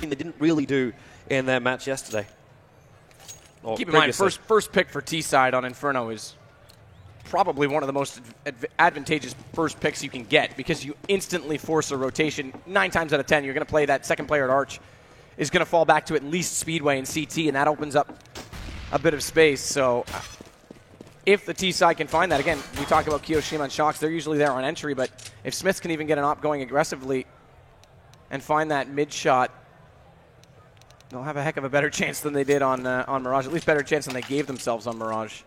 they didn't really do in their match yesterday. Keep in mind, first pick for T-side on Inferno is probably one of the most advantageous first picks you can get because you instantly force a rotation. 9 times out of 10, you're going to play that second player at Arch is going to fall back to at least Speedway and CT, and that opens up a bit of space. So if the T-side can find that, again, we talk about Kiyoshima and Shox, they're usually there on entry, but if Smiths can even get an op going aggressively and find that mid shot, they'll have a heck of a better chance than they did on Mirage, at least better chance than they gave themselves on Mirage.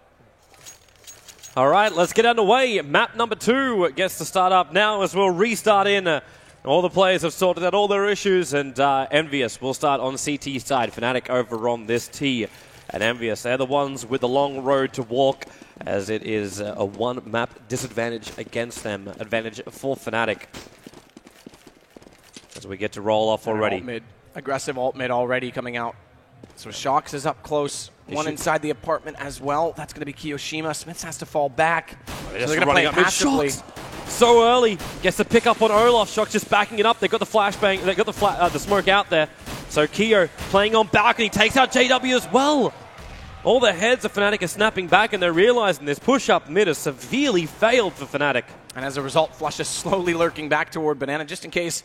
All right, let's get underway. Map number 2 gets to start up now as we'll restart in. All the players have sorted out all their issues, and EnVyUs will start on CT side. Fnatic over on this T, and EnVyUs, they're the ones with the long road to walk, as it is a 1-map disadvantage against them. Advantage for Fnatic. As we get to roll off already. Alt-mid. Aggressive alt-mid already coming out. So Shox is up close. One inside the apartment as well. That's going to be Kiyoshima. Smiths has to fall back. So they're going to play passively. So early. Gets the pick up on Olaf. Shox just backing it up. They got the flashbang. They got the smoke out there. So Keo playing on balcony. Takes out JW as well. All the heads of Fnatic are snapping back, and they're realizing this push-up mid has severely failed for Fnatic. And as a result, Flush is slowly lurking back toward Banana just in case.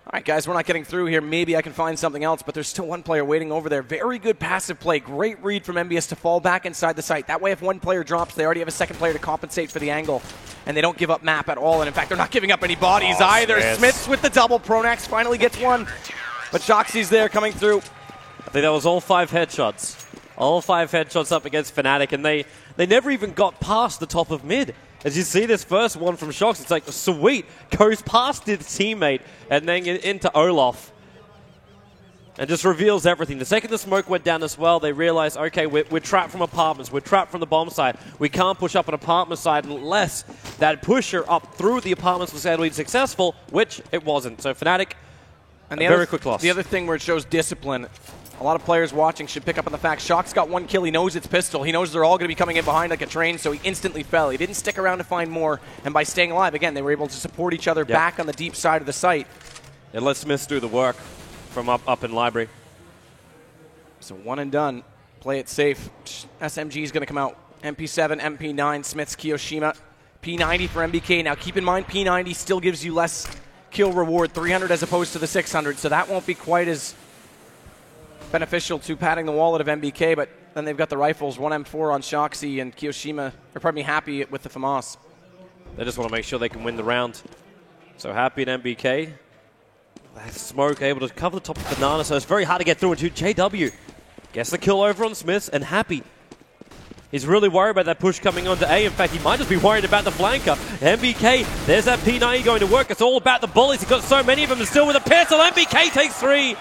All right, guys, we're not getting through here. Maybe I can find something else, but there's still one player waiting over there. Very good passive play. Great read from EnVyUs to fall back inside the site. That way, if one player drops, they already have a second player to compensate for the angle, and they don't give up map at all. And in fact, they're not giving up any bodies either. Smiths with the double. Pronax finally gets one, but Shoxy's there coming through. I think that was all 5 headshots. All 5 headshots up against Fnatic, and they never even got past the top of mid. As you see this first one from Shox, it's like, sweet, goes past his teammate and then into Olaf. And just reveals everything. The second the smoke went down as well, they realized, okay, we're trapped from apartments, we're trapped from the bomb side. We can't push up an apartment side unless that pusher up through the apartments was going to be successful, which it wasn't. So Fnatic, and very quick loss. The other thing where it shows discipline, a lot of players watching should pick up on the fact Shox got 1 kill. He knows it's pistol. He knows they're all going to be coming in behind like a train, so he instantly fell. He didn't stick around to find more, and by staying alive, again, they were able to support each other back on the deep side of the site. It lets Smiths do the work from up in Library. So 1 and done. Play it safe. SMG is going to come out. MP7, MP9, Smiths, Kiyoshima. P90 for MBK. Now keep in mind, P90 still gives you less kill reward, 300 as opposed to the 600, so that won't be quite as beneficial to padding the wallet of MBK, but then they've got the rifles, 1 M4 on Shoxy, and Kiyoshima are probably happy with the FAMAS. They just want to make sure they can win the round. So Happy and MBK. Smoke able to cover the top of Banana, so it's very hard to get through into JW. Gets the kill over on Smiths, and Happy. He's really worried about that push coming onto A. In fact, he might just be worried about the flanker. MBK, there's that P90 going to work. It's all about the bullets. He's got so many of them, and still with a pistol. MBK takes 3.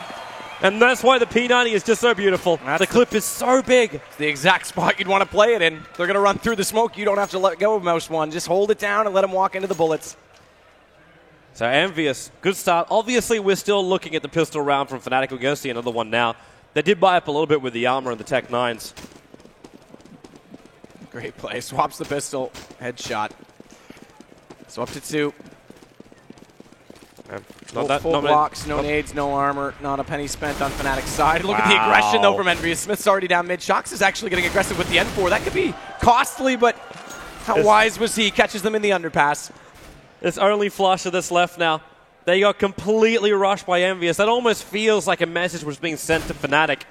And that's why the P90 is just so beautiful. The clip is so big. It's the exact spot you'd want to play it in. They're going to run through the smoke. You don't have to let go of Mouse 1. Just hold it down and let them walk into the bullets. So EnVyUs, good start. Obviously, we're still looking at the pistol round from Fnatic. We're going to see another one now. They did buy up a little bit with the armor and the Tech 9s. Great play. Swaps the pistol. Headshot. So up to 2. Full blocks, no nades, no armor, not a penny spent on Fnatic's side. Look at the aggression, though, from EnVyUs. Smith's already down mid. Shox is actually getting aggressive with the N4. That could be costly, but how wise was he? Catches them in the underpass. It's only Flusher that's left now. They got completely rushed by EnVyUs. That almost feels like a message was being sent to Fnatic.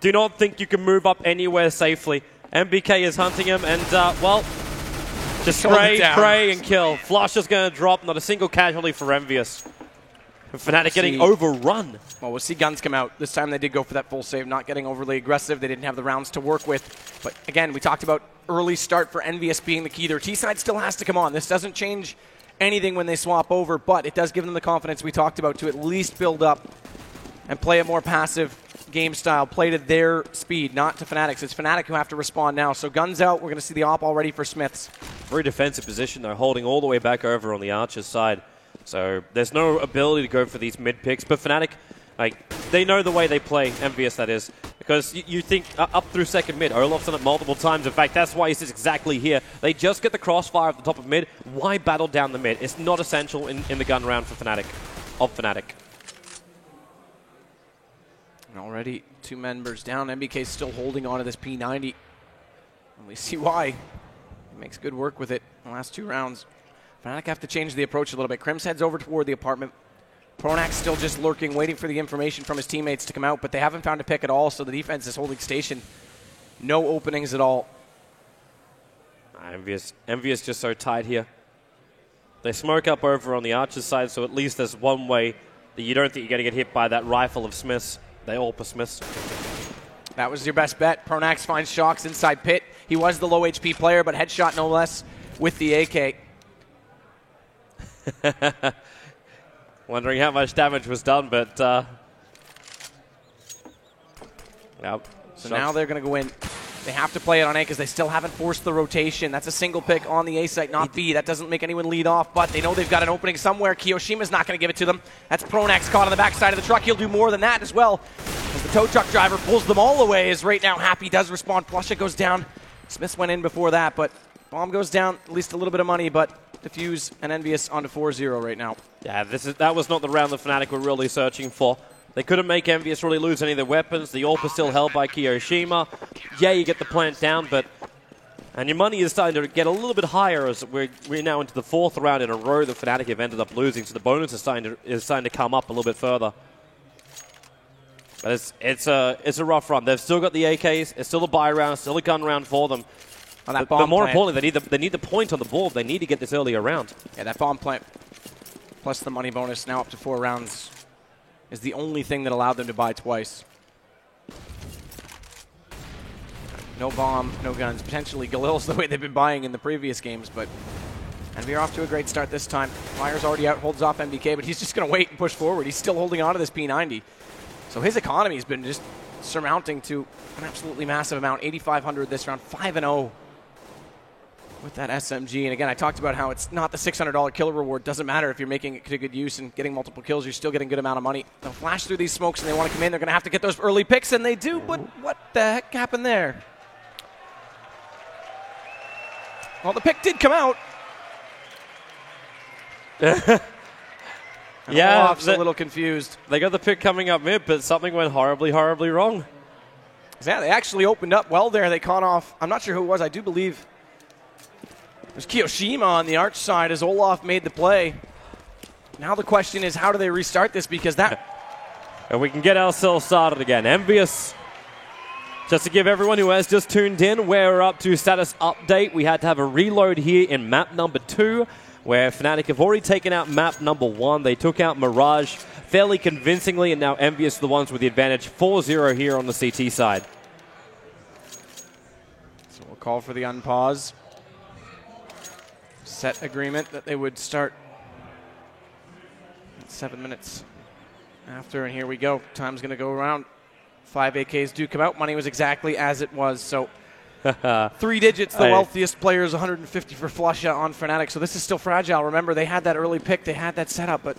Do not think you can move up anywhere safely. MBK is hunting him, and, well, just spray, pray, and kill. Flusher's going to drop. Not a single casualty for EnVyUs. Fnatic getting overrun. Well, we'll see guns come out. This time they did go for that full save, not getting overly aggressive. They didn't have the rounds to work with. But again, we talked about early start for EnVyUs being the key. Their T-side still has to come on. This doesn't change anything when they swap over, but it does give them the confidence we talked about to at least build up and play a more passive game style. Play to their speed, not to Fnatic's. It's Fnatic who have to respond now. So guns out. We're going to see the op already for Smiths. Very defensive position, though, holding all the way back over on the Archer's side. So there's no ability to go for these mid picks, but Fnatic, like, they know the way they play, EnVyUs that is, because you think up through second mid, Olaf's done it multiple times. In fact, that's why he sits exactly here. They just get the crossfire at the top of mid. Why battle down the mid? It's not essential in the gun round for Fnatic, of Fnatic. Already 2 members down. MBK still holding on to this P90. And we see why. He makes good work with it in the last 2 rounds. Fnatic have to change the approach a little bit. Crims heads over toward the apartment. Pronax still just lurking, waiting for the information from his teammates to come out, but they haven't found a pick at all, so the defense is holding station. No openings at all. Envious just so tight here. They smoke up over on the Archer's side, so at least there's one way that you don't think you're going to get hit by that rifle of Smiths. They all per Smiths. That was your best bet. Pronax finds Shox inside pit. He was the low HP player, but headshot no less with the AK. Wondering how much damage was done, but so now they're going to go in. They have to play it on A because they still haven't forced the rotation. That's a single pick on the A site, not B. That doesn't make anyone lead off, but they know they've got an opening somewhere. Kiyoshima's not going to give it to them. That's Pronax caught on the backside of the truck. He'll do more than that as well. As the tow truck driver pulls them all away, as right now Happy does respond. flusha goes down. Smiths went in before that, but Bomb goes down. At least a little bit of money, but Diffuse and Envious onto 4-0 right now. Yeah, that was not the round the Fnatic were really searching for. They couldn't make Envious really lose any of their weapons. The AWP is still held by Kiyoshima. Yeah, you get the plant down, and your money is starting to get a little bit higher as we're now into the 4th round in a row that Fnatic have ended up losing. So the bonus is starting to come up a little bit further. But it's a rough run. They've still got the AKs. It's still a buy round, still a gun round for them. But more importantly, they need the point on the board. They need to get this earlier round. Yeah, that bomb plant plus the money bonus now up to 4 rounds. Is the only thing that allowed them to buy twice. No bomb, no guns. Potentially Galil's the way they've been buying in the previous games, but Envy are off to a great start this time. Fire's already out, holds off MBK, but he's just going to wait and push forward. He's still holding on to this P90. So his economy has been just surmounting to an absolutely massive amount. 8,500 this round, 5-0 with that SMG. And again, I talked about how it's not the $600 killer reward. Doesn't matter if you're making it to good use and getting multiple kills, you're still getting a good amount of money. They'll flash through these smokes and they want to come in. They're going to have to get those early picks, and they do, but what the heck happened there? Well, the pick did come out. Yeah, Olaf's a little confused. They got the pick coming up mid, but something went horribly, horribly wrong. Yeah, they actually opened up well there. They caught off. I'm not sure who it was. I do believe there's Kiyoshima on the arch side as Olaf made the play. Now the question is, how do they restart this? Because that... And we can get ourselves started again. Envious. Just to give everyone who has just tuned in, we're up to status update. We had to have a reload here in map number 2, where Fnatic have already taken out map number 1. They took out Mirage fairly convincingly, and now Envious are the ones with the advantage. 4-0 here on the CT side. So we'll call for the unpause. Set agreement that they would start 7 minutes after, and here we go. Time's going to go around. 5 AKs do come out. Money was exactly as it was, so 3 digits, the wealthiest players, 150 for flusha on Fnatic, so this is still fragile. Remember, they had that early pick, they had that setup, but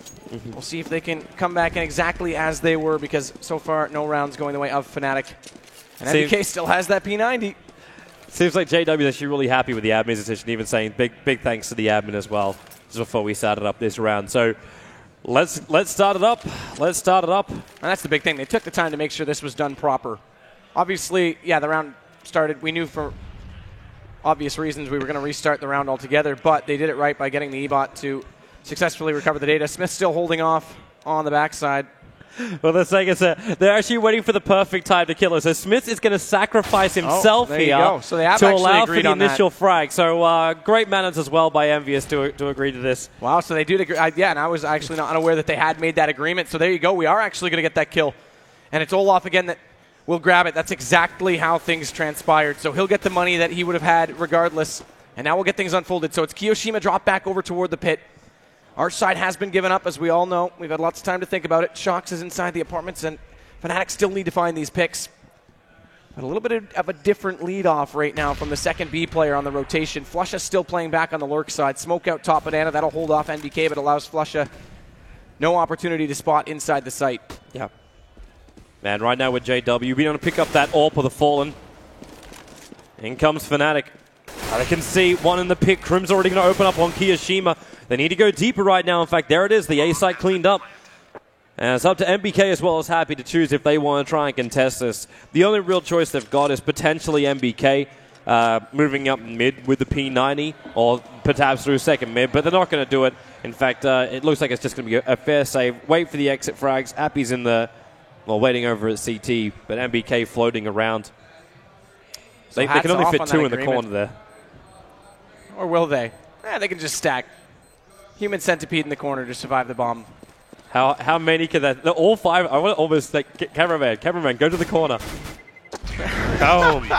we'll see if they can come back in exactly as they were, because so far, no rounds going the way of Fnatic. And MBK still has that P90. Seems like JW is actually really happy with the admin's decision, even saying big thanks to the admin as well, just before we started up this round. So let's start it up. Let's start it up. And that's the big thing. They took the time to make sure this was done proper. Obviously, yeah, the round started. We knew for obvious reasons we were going to restart the round altogether, but they did it right by getting the E-bot to successfully recover the data. Smith's still holding off on the backside. Well, they're saying they're actually waiting for the perfect time to kill us. So Smith is going to sacrifice himself here so they have to allow for the initial frag. So great manners as well by Envious to agree to this. Wow, so they did agree. Yeah, and I was actually not unaware that they had made that agreement. So there you go. We are actually going to get that kill. And it's Olaf again that will grab it. That's exactly how things transpired. So he'll get the money that he would have had regardless. And now we'll get things unfolded. So it's Kiyoshima drop back over toward the pit. Our side has been given up, as we all know. We've had lots of time to think about it. Shox is inside the apartments, and Fnatic still need to find these picks. But a little bit of a different lead-off right now from the second B player on the rotation. flusha still playing back on the lurk side. Smoke out top banana. That'll hold off NBK, but allows flusha no opportunity to spot inside the site. Yeah. Man, right now with JW, being able to pick up that AWP of the Fallen. In comes Fnatic. I can see one in the pick. Crim's already going to open up on Kiyoshima. They need to go deeper right now. In fact, there it is. The A site cleaned up. And it's up to MBK as well as Happy to choose if they want to try and contest this. The only real choice they've got is potentially MBK moving up mid with the P90 or perhaps through second mid, but they're not going to do it. In fact, it looks like it's just going to be a fair save. Wait for the exit frags. Happy's in the, well, waiting over at CT, but MBK floating around. So they can only fit 2 in the corner there. Or will they? They can just stack. Human centipede in the corner to survive the bomb. How many can that? All 5. I want to almost like cameraman, go to the corner. Boom.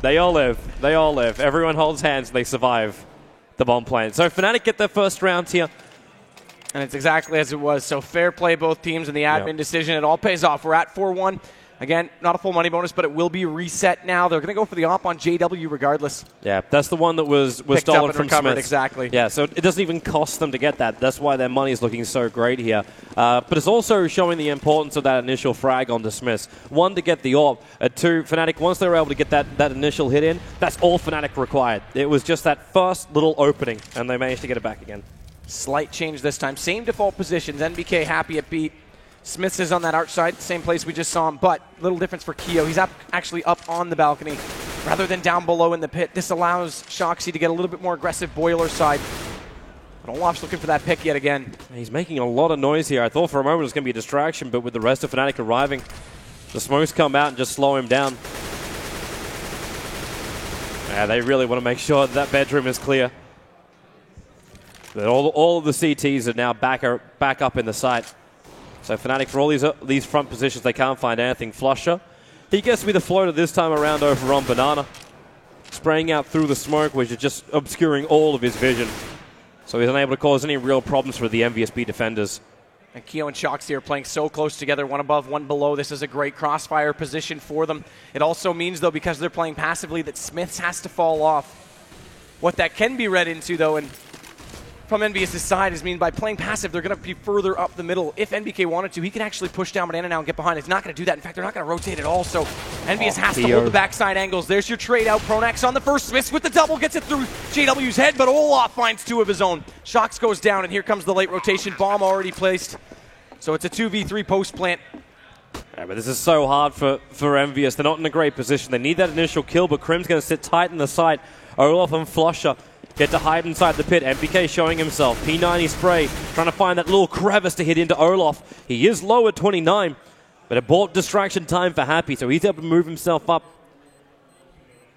They all live. They all live. Everyone holds hands and they survive the bomb plant. So Fnatic get their first round here. And it's exactly as it was. So fair play both teams in the admin decision. It all pays off. We're at 4-1. Again, not a full money bonus, but it will be reset now. They're going to go for the op on JW regardless. Yeah, that's the one that was stolen from Smith. Exactly. Yeah, so it doesn't even cost them to get that. That's why their money is looking so great here. But it's also showing the importance of that initial frag onto Smith. 1, to get the AWP. 2, Fnatic, once they were able to get that initial hit in, that's all Fnatic required. It was just that first little opening, and they managed to get it back again. Slight change this time. Same default positions. NBK Happy at B. Smith is on that arch side, same place we just saw him, but little difference for Keo. He's actually up on the balcony rather than down below in the pit. This allows Shoxy to get a little bit more aggressive boiler side. But Olaf's looking for that pick yet again. He's making a lot of noise here. I thought for a moment it was going to be a distraction, but with the rest of Fnatic arriving, the smokes come out and just slow him down. Yeah, they really want to make sure that bedroom is clear. But all of the CTs are now back up in the site. So Fnatic, for all these front positions, they can't find anything. Flusher, he gets to be the floater this time around over on Banana. Spraying out through the smoke, which is just obscuring all of his vision. So he's unable to cause any real problems for the MVSB defenders. And Keo and Shoxy are playing so close together, one above, one below. This is a great crossfire position for them. It also means, though, because they're playing passively, that Smiths has to fall off. What that can be read into, though, and from NBS's side is by playing passive, they're going to be further up the middle. If NBK wanted to, he can actually push down Banana now and get behind. It's not going to do that. In fact, they're not going to rotate at all. So NBS has to hold the backside angles. There's your trade out. Pronax on the first. Smith with the double gets it through JW's head, but Olaf finds 2 of his own. Shox goes down, and here comes the late rotation. Bomb already placed. So it's a 2v3 post plant. Yeah, but this is so hard for MVS. They're not in a great position. They need that initial kill, but Crim's going to sit tight in the site. Olaf and Flusher get to hide inside the pit. MBK showing himself. P90 spray, trying to find that little crevice to hit into Olaf. He is low at 29, but it bought distraction time for Happy, so he's able to move himself up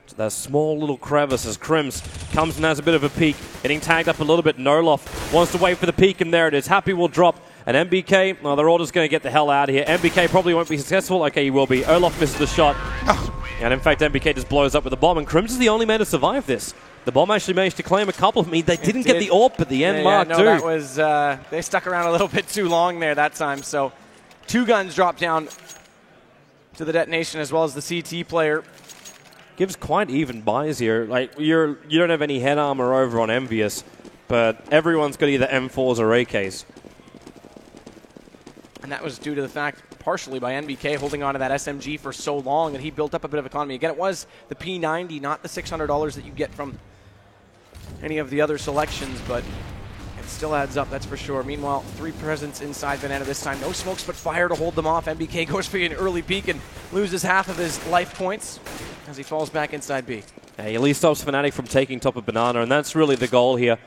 to that small little crevice as Crims comes and has a bit of a peek, getting tagged up a little bit. Nolof wants to wait for the peek, and there it is. Happy will drop, and MBK, well, they're all just going to get the hell out of here. MBK probably won't be successful. Okay, he will be. Olaf misses the shot. And in fact, MBK just blows up with the bomb, and Crims is the only man to survive this. The bomb actually managed to claim a couple of them. They didn't get the AWP at the end, Mark, too. That was, they stuck around a little bit too long there that time. So 2 guns dropped down to the detonation as well as the CT player. Gives quite even buys here. Like, you don't have any head armor over on Envious, but everyone's got either M4s or AKs. And that was due to the fact, partially by NBK holding on to that SMG for so long that he built up a bit of economy. Again, it was the P90, not the $600 that you get from any of the other selections, but it still adds up, that's for sure. Meanwhile, 3 presents inside Banana this time. No smokes, but fire to hold them off. MBK goes for an early peek and loses half of his life points as he falls back inside B. Yeah, he at least stops Fnatic from taking top of Banana, and that's really the goal here.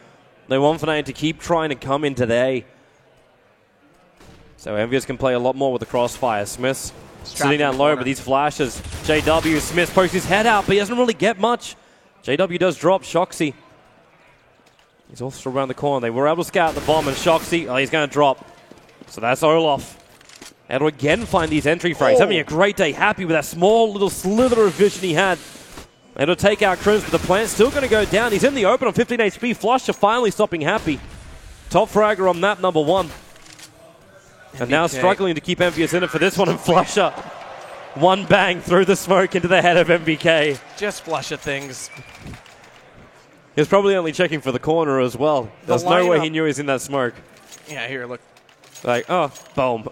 They want Fnatic to keep trying to come into their A. So Envious can play a lot more with the crossfire. Smith sitting down low, but these flashes. JW, Smith pokes his head out, but he doesn't really get much. JW does drop. Shoxy, he's also around the corner. They were able to scout the bomb, and Shoxy, oh, he's going to drop. So that's Olaf. And to again find these entry frames. Having a great day. Happy with that small little slither of vision he had. And to take out Crims, but the plant's still going to go down. He's in the open on 15 HP. Flusher finally stopping Happy. Top fragger on map number 1. And now struggling to keep Envious in it for this one, and Flusher. 1 bang through the smoke into the head of MBK. Just Flusher things. He was probably only checking for the corner as well. There's no way he knew he was in that smoke. Yeah, here, look. Like, oh, boom.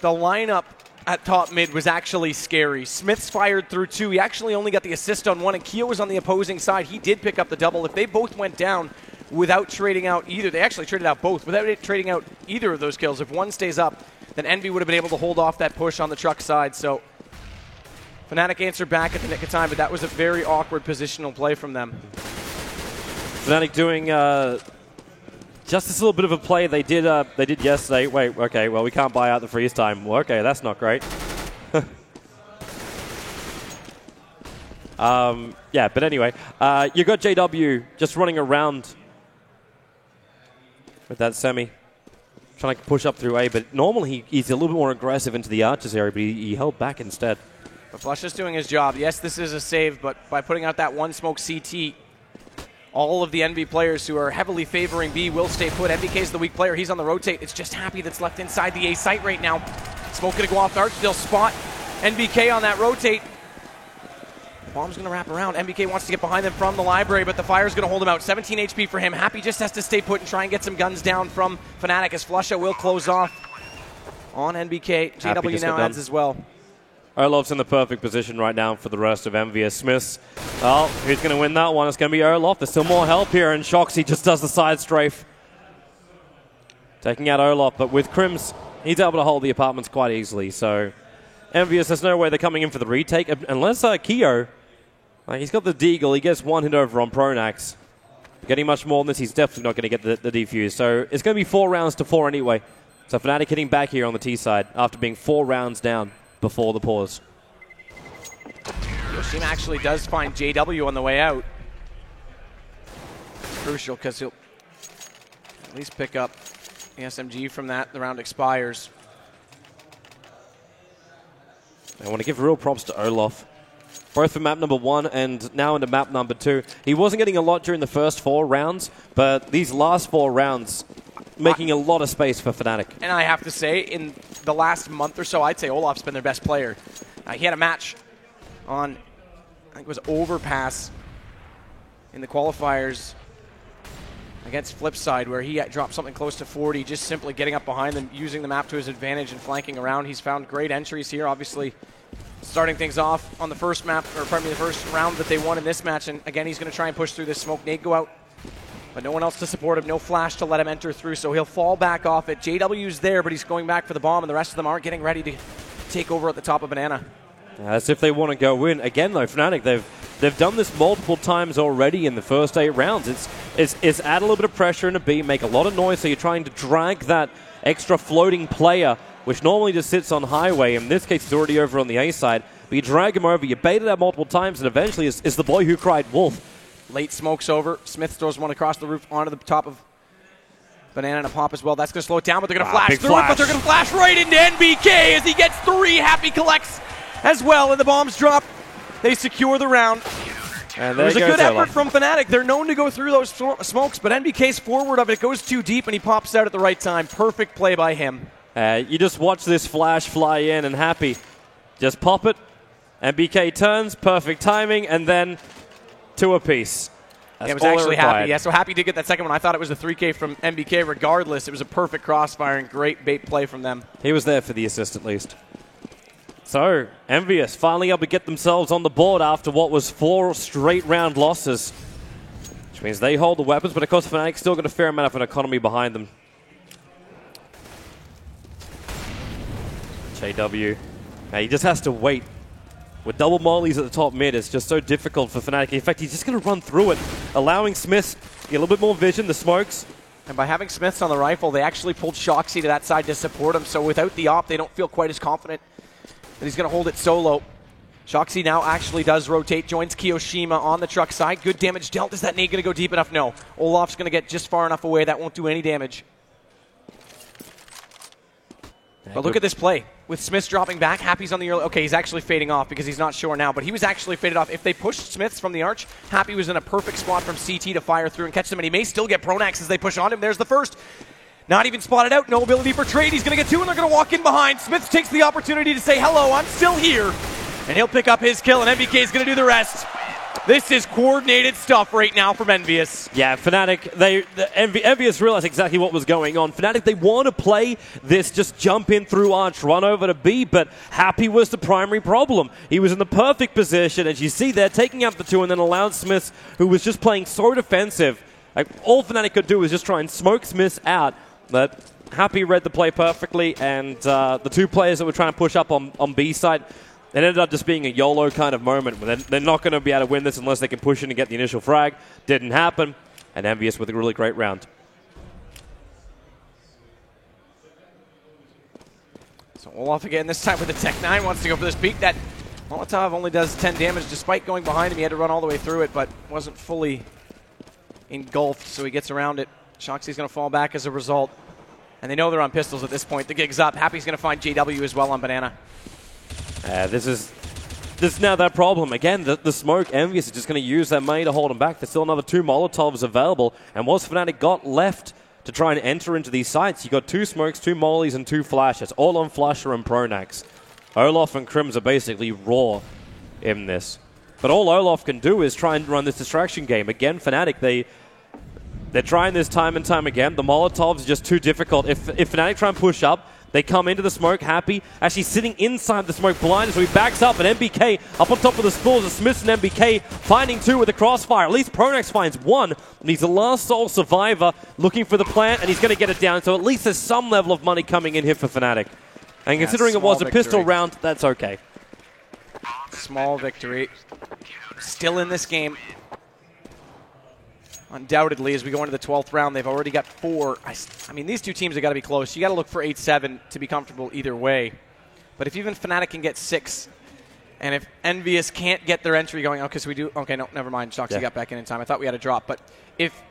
The lineup at top mid was actually scary. Smith's fired through 2. He actually only got the assist on 1, and Keo was on the opposing side. He did pick up the double. If they both went down without trading out either, they actually traded out both, without trading out either of those kills, if one stays up, then Envy would have been able to hold off that push on the truck side. So Fnatic answered back at the nick of time, but that was a very awkward positional play from them. Fnatic doing just this little bit of a play they did yesterday. Wait, okay, well, we can't buy out the freeze time. Well, okay, that's not great. Yeah, but anyway, you got JW just running around with that semi, trying to push up through A, but normally he's a little bit more aggressive into the Archers area, but he held back instead. But Flush is doing his job. Yes, this is a save, but by putting out that one smoke CT, all of the Envy players who are heavily favoring B will stay put. MBK is the weak player. He's on the rotate. It's just Happy that's left inside the A site right now. Smoke going to go off the arch. They'll spot NBK on that rotate. Bomb's going to wrap around. MBK wants to get behind them from the library, but the fire's going to hold him out. 17 HP for him. Happy just has to stay put and try and get some guns down from Fnatic as Flusha will close off on NBK. JW now adds as well. Olof's in the perfect position right now for the rest of Envious. Smiths, oh, who's going to win that one? It's going to be Olof. There's still more help here, and Shoxy just does the side strafe. Taking out Olof, but with Crims, he's able to hold the apartments quite easily. So Envious, there's no way they're coming in for the retake, unless Keo, he's got the Deagle, he gets one hit over on Pronax. Getting much more than this, he's definitely not going to get the defuse. So it's going to be 4 rounds to 4 anyway. So Fnatic hitting back here on the T side after being 4 rounds down before the pause. Yoshima actually does find JW on the way out. It's crucial because he'll at least pick up the SMG from that. The round expires. I want to give real props to Olof. Both for map number 1 and now into map number 2. He wasn't getting a lot during the first 4 rounds, but these last 4 rounds making a lot of space for Fnatic. And I have to say, in the last month or so, I'd say Olof's been their best player. He had a match on, I think it was Overpass in the qualifiers against Flipside, where he dropped something close to 40, just simply getting up behind them, using the map to his advantage and flanking around. He's found great entries here, obviously starting things off on the first map, or pardon me, the first round that they won in this match. And again, he's going to try and push through this smoke. Nade go out, but no one else to support him, no flash to let him enter through, so he'll fall back off it. JW's there, but he's going back for the bomb, and the rest of them aren't getting ready to take over at the top of Banana. As if they want to go in. Again, though, Fnatic, they've done this multiple times already in the first 8 rounds. It's add a little bit of pressure in a B, make a lot of noise, so you're trying to drag that extra floating player, which normally just sits on highway. In this case, it's already over on the A side. But you drag him over, you bait it out multiple times, and eventually it's the boy who cried wolf. Late smoke's over. Smith throws one across the roof onto the top of Banana and a pop as well. That's going to slow it down, but they're going to flash through it, but they're going to flash right into NBK as he gets 3. Happy collects as well, and the bombs drop. They secure the round. And there's a good effort from Fnatic. They're known to go through those smokes, but NBK's forward of it goes too deep, and he pops out at the right time. Perfect play by him. You just watch this flash fly in, and Happy just pop it. NBK turns, perfect timing, and then 2 apiece. It was actually Happy. Yeah, so Happy did get that second one. I thought it was a 3K from NBK. Regardless, it was a perfect crossfire and great bait play from them. He was there for the assist at least. So, Envious finally able to get themselves on the board after what was 4 straight round losses. Which means they hold the weapons, but of course Fnatic still got a fair amount of an economy behind them. JW. Now he just has to wait. With double mollies at the top mid, it's just so difficult for Fnatic. In fact, he's just going to run through it, allowing Smiths to get a little bit more vision, the smokes. And by having Smiths on the rifle, they actually pulled Shoxy to that side to support him. So without the op, they don't feel quite as confident that he's going to hold it solo. Shoxy now actually does rotate, joins Kiyoshima on the truck side. Good damage dealt. Is that nade going to go deep enough? No. Olof's going to get just far enough away. That won't do any damage. But look at this play. With Smiths dropping back, Happy's on the early... Okay, he's actually fading off because he's not sure now, but he was actually faded off. If they pushed Smiths from the arch, Happy was in a perfect spot from CT to fire through and catch them, and he may still get Pronax as they push on him. There's the first. Not even spotted out. No ability for trade. He's going to get 2, and they're going to walk in behind. Smiths takes the opportunity to say, hello, I'm still here. And he'll pick up his kill, and NBK is going to do the rest. This is coordinated stuff right now from Envious. Yeah, Fnatic, Envious realized exactly what was going on. Fnatic, they want to play this just jump in through Arch, run over to B, but Happy was the primary problem. He was in the perfect position, as you see there, taking out the 2 and then allowed Smiths, who was just playing so defensive. Like, all Fnatic could do was just try and smoke Smiths out, but Happy read the play perfectly, and the two players that were trying to push up on B side, it ended up just being a YOLO kind of moment. They're not going to be able to win this unless they can push in and get the initial frag. Didn't happen, and EnVyUs with a really great round. So Olof again, this time with the Tech 9, wants to go for this peek. That Molotov only does 10 damage despite going behind him. He had to run all the way through it, but wasn't fully engulfed, so he gets around it. Shoxy's going to fall back as a result. And they know they're on pistols at this point. The gig's up. Happy's going to find JW as well on Banana. This is now that problem. Again, the smoke, EnVyUs is just going to use that money to hold him back. There's still another 2 Molotovs available. And what's Fnatic got left to try and enter into these sites? You got 2 smokes, 2 mollies, and 2 flashes, all on flusha and Pronax. Olof and Crims are basically raw in this. But all Olof can do is try and run this distraction game. Again, Fnatic, they're trying this time and time again. The Molotovs are just too difficult. If Fnatic try and push up, they come into the smoke, Happy, actually sitting inside the smoke blind, so he backs up, and MBK up on top of the scores. Smiths and MBK finding 2 with the crossfire. At least Pronax finds 1, and he's the last sole survivor looking for the plant, and he's going to get it down. So at least there's some level of money coming in here for Fnatic. And considering it was a pistol round, that's okay. Small victory. Still in this game. Undoubtedly, as we go into the 12th round, they've already got 4. I mean, these two teams have got to be close. You got to look for 8-7 to be comfortable either way. But if even Fnatic can get 6, and if EnVyUs can't get their entry going, okay, so we do. Okay, no, never mind. Shoxy got back in time. I thought we had a drop. But if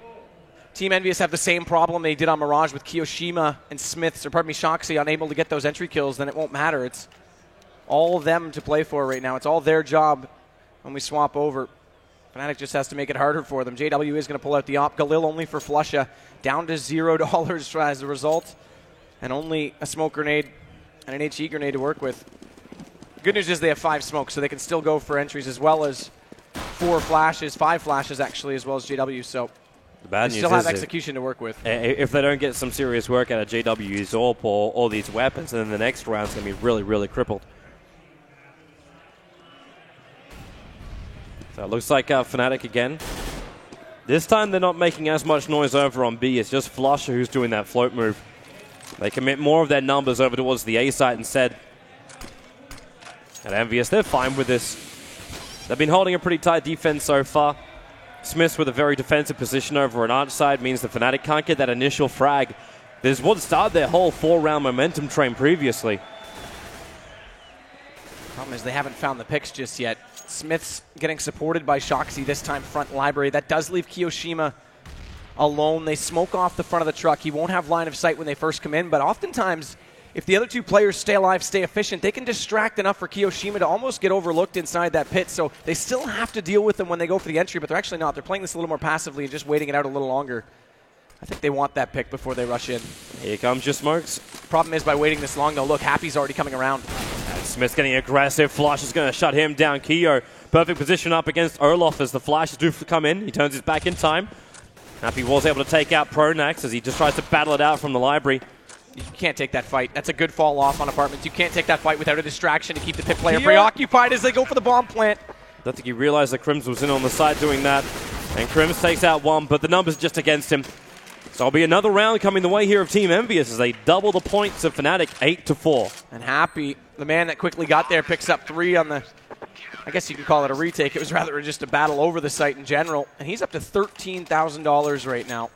Team EnVyUs have the same problem they did on Mirage with Kiyoshima and Smiths, or pardon me, Shoxy unable to get those entry kills, then it won't matter. It's all of them to play for right now. It's all their job when we swap over. Fnatic just has to make it harder for them. JW is going to pull out the op. Galil only for flusha, down to $0 as a result, and only a smoke grenade and an HE grenade to work with. Good news is they have 5 smokes, so they can still go for entries as well as 4 flashes, 5 flashes actually, as well as JW. So the bad they news still have is execution to work with. If they don't get some serious work out of JW's AWP or all these weapons, then the next round's going to be really, really crippled. So it looks like Fnatic again. This time they're not making as much noise over on B. It's just flusha who's doing that float move. They commit more of their numbers over towards the A site instead. And EnVyUs, they're fine with this. They've been holding a pretty tight defense so far. Smiths with a very defensive position over an arch side means the Fnatic can't get that initial frag. There's what started their whole 4-round momentum train previously. Problem is they haven't found the picks just yet. Smith's getting supported by Shoxy this time front library. That does leave Kiyoshima alone. They smoke off the front of the truck. He won't have line of sight when they first come in, but oftentimes if the other 2 players stay alive, stay efficient, they can distract enough for Kiyoshima to almost get overlooked inside that pit. So they still have to deal with them when they go for the entry, but they're actually not. They're playing this a little more passively and just waiting it out a little longer. I think they want that pick before they rush in. Here comes your smokes. Problem is by waiting this long, though, look, Happy's already coming around. And Smith's getting aggressive. Flash is going to shut him down. Kiyo, perfect position up against Olof as the flashes do come in. He turns his back in time. Happy was able to take out Pronax as he just tries to battle it out from the library. You can't take that fight. That's a good fall off on Apartments. You can't take that fight without a distraction to keep the pit player preoccupied as they go for the bomb plant. I don't think he realized that Crims was in on the side doing that. And Crims takes out 1, but the number's just against him. So it'll be another round coming the way here of Team EnVyUs as they double the points of Fnatic 8-4. And Happy, the man that quickly got there, picks up 3 on the, I guess you could call it a retake. It was rather just a battle over the site in general. And he's up to $13,000 right now.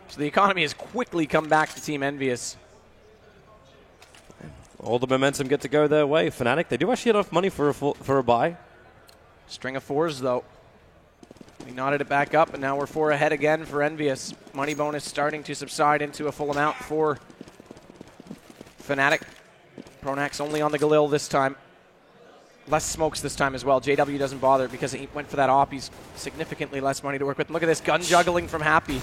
So the economy has quickly come back to Team EnVyUs. All the momentum get to go their way. Fnatic, they do actually have enough money for a buy. String of 4s, though. We knotted it back up, and now we're 4 ahead again for EnVyUs. Money bonus starting to subside into a full amount for Fnatic. Pronax only on the Galil this time. Less smokes this time as well. JW doesn't bother because he went for that op. He's significantly less money to work with. Look at this gun juggling from Happy.